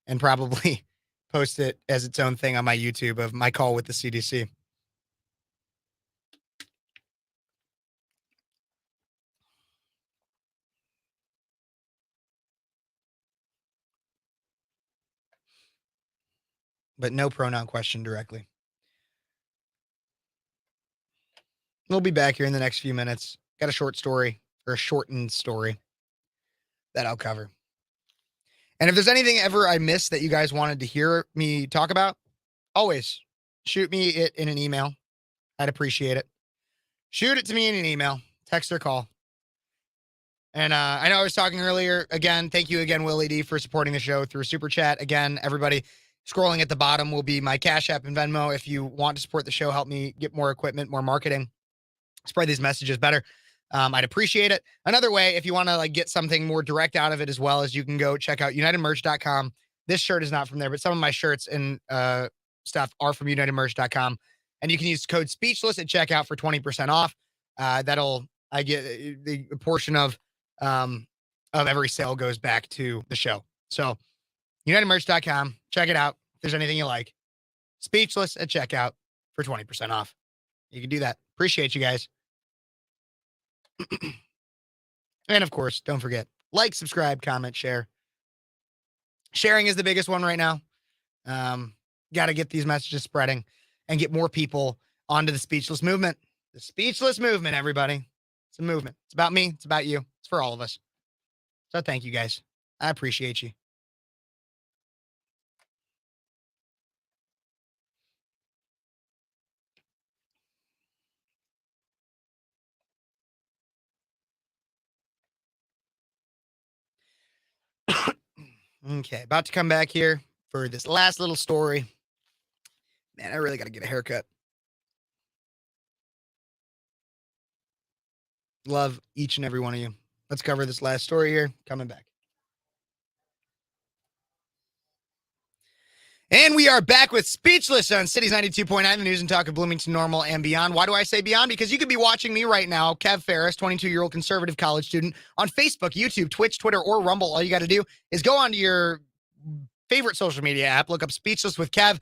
and probably post it as its own thing on my YouTube of my call with the CDC. But no pronoun question directly. We'll be back here in the next few minutes. Got a short story or a shortened story that I'll cover. And if there's anything ever I missed that you guys wanted to hear me talk about, always shoot me it in an email. I'd appreciate it. Shoot it to me in an email, text or call. And I know I was talking earlier. Again, thank you again, Willie D, for supporting the show through Super Chat. Again, everybody scrolling at the bottom will be my Cash App and Venmo. If you want to support the show, help me get more equipment, more marketing, spread these messages better. I'd appreciate it. Another way, if you want to get something more direct out of it as well, as you can go check out unitedmerch.com. This shirt is not from there, but some of my shirts and stuff are from unitedmerch.com. And you can use code SPEECHLESS at checkout for 20% off. I get the portion of every sale goes back to the show. So unitedmerch.com, check it out. If there's anything you like, Speechless at checkout for 20% off. You can do that. Appreciate you guys. And of course, don't forget, like, subscribe, comment, share. Sharing is the biggest one right now. Got to get these messages spreading and get more people onto the Speechless movement. The Speechless movement, everybody. It's a movement. It's about me. It's about you. It's for all of us. So thank you guys. I appreciate you. Okay, about to come back here for this last little story. Man, I really got to get a haircut. Love each and every one of you. Let's cover this last story here. Coming back. And we are back with Speechless on Cities 92.9, the news and talk of Bloomington, Normal, and beyond. Why do I say beyond? Because you could be watching me right now, Kev Phares, 22-year-old conservative college student, on Facebook, YouTube, Twitch, Twitter, or Rumble. All you got to do is go onto your favorite social media app, look up Speechless with Kev,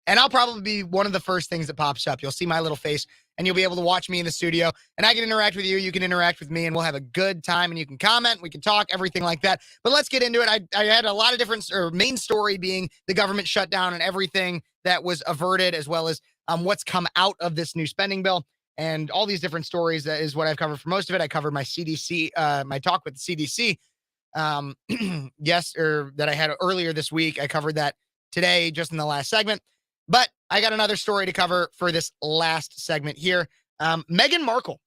and I'll probably be one of the first things that pops up. You'll see my little face, and you'll be able to watch me in the studio, and I can interact with you. You can interact with me, and we'll have a good time, and you can comment. We can talk, everything like that. But let's get into it. I had a lot of different, main story being the government shutdown and everything that was averted, as well as what's come out of this new spending bill. And all these different stories, that is what I've covered for most of it. I covered my CDC, my talk with the CDC, that I had earlier this week. I covered that today, just in the last segment. But I got another story to cover for this last segment here. Meghan Markle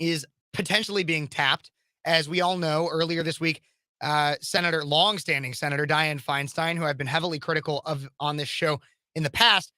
is potentially being tapped. As we all know, earlier this week, longstanding Senator Dianne Feinstein, who I've been heavily critical of on this show in the past,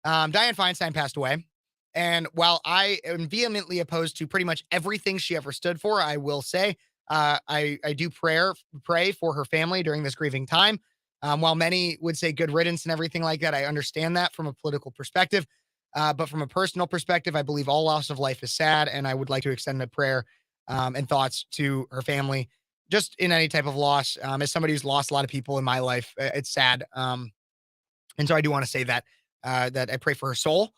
Dianne Feinstein passed away. And while I am vehemently opposed to pretty much everything she ever stood for, I will say I do pray for her family during this grieving time. While many would say good riddance and everything like that, I understand that from a political perspective. But from a personal perspective, I believe all loss of life is sad. And I would like to extend a prayer and thoughts to her family, just in any type of loss. As somebody who's lost a lot of people in my life, it's sad. And so I do want to say that I pray for her soul.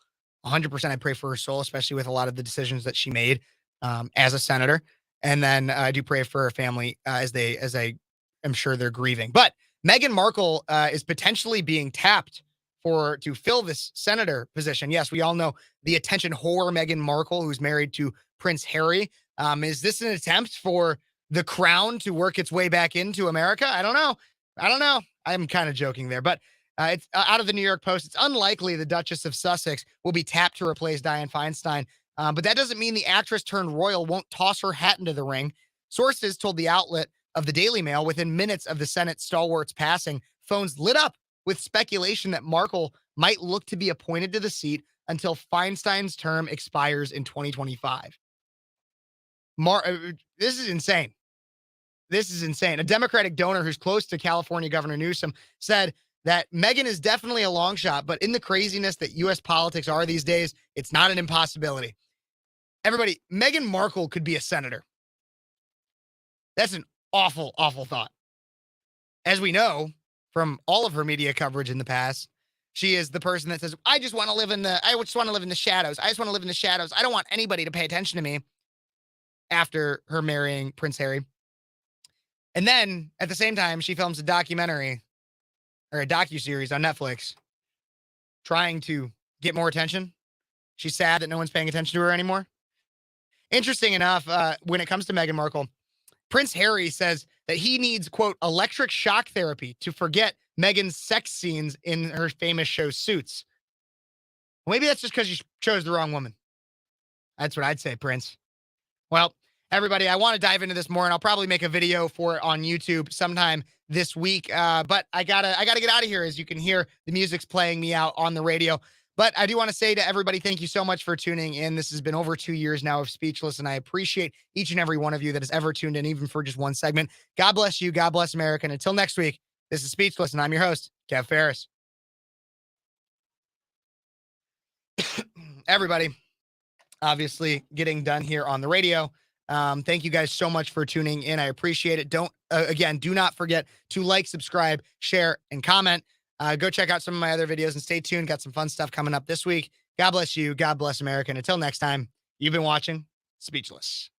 100% I pray for her soul, especially with a lot of the decisions that she made as a senator. And then I do pray for her family as I am sure they're grieving. But Meghan Markle is potentially being tapped to fill this senator position. Yes, we all know the attention whore Meghan Markle, who's married to Prince Harry. Is this an attempt for the crown to work its way back into America? I don't know. I'm kind of joking there, but it's out of the New York Post. It's unlikely the Duchess of Sussex will be tapped to replace Dianne Feinstein. But that doesn't mean the actress turned royal won't toss her hat into the ring. Sources told the outlet of the Daily Mail within minutes of the Senate stalwart's passing, phones lit up with speculation that Markle might look to be appointed to the seat until Feinstein's term expires in 2025. This is insane. This is insane. A Democratic donor who's close to California Governor Newsom said that Meghan is definitely a long shot, but in the craziness that U.S. politics are these days, it's not an impossibility. Everybody, Meghan Markle could be a senator. That's an awful, awful thought. As we know from all of her media coverage in the past, she is the person that says, I just want to live in the shadows. I just want to live in the shadows. I don't want anybody to pay attention to me, after her marrying Prince Harry. And then at the same time, she films a documentary or a docuseries on Netflix trying to get more attention. She's sad that no one's paying attention to her anymore. Interesting enough, when it comes to Meghan Markle, Prince Harry says that he needs, quote, electric shock therapy to forget Meghan's sex scenes in her famous show Suits. Well, maybe that's just because you chose the wrong woman. That's what I'd say, Prince. Well, everybody, I want to dive into this more, and I'll probably make a video for it on YouTube sometime this week. But I gotta get out of here. As you can hear, the music's playing me out on the radio. But I do want to say to everybody, thank you so much for tuning in. This has been over 2 years now of Speechless, and I appreciate each and every one of you that has ever tuned in, even for just one segment. God bless you. God bless America. And until next week, this is Speechless, and I'm your host, Kev Phares. Everybody, obviously getting done here on the radio. Thank you guys so much for tuning in. I appreciate it. Do not forget to like, subscribe, share, and comment. Go check out some of my other videos and stay tuned. Got some fun stuff coming up this week. God bless you. God bless America. And until next time, you've been watching Speechless.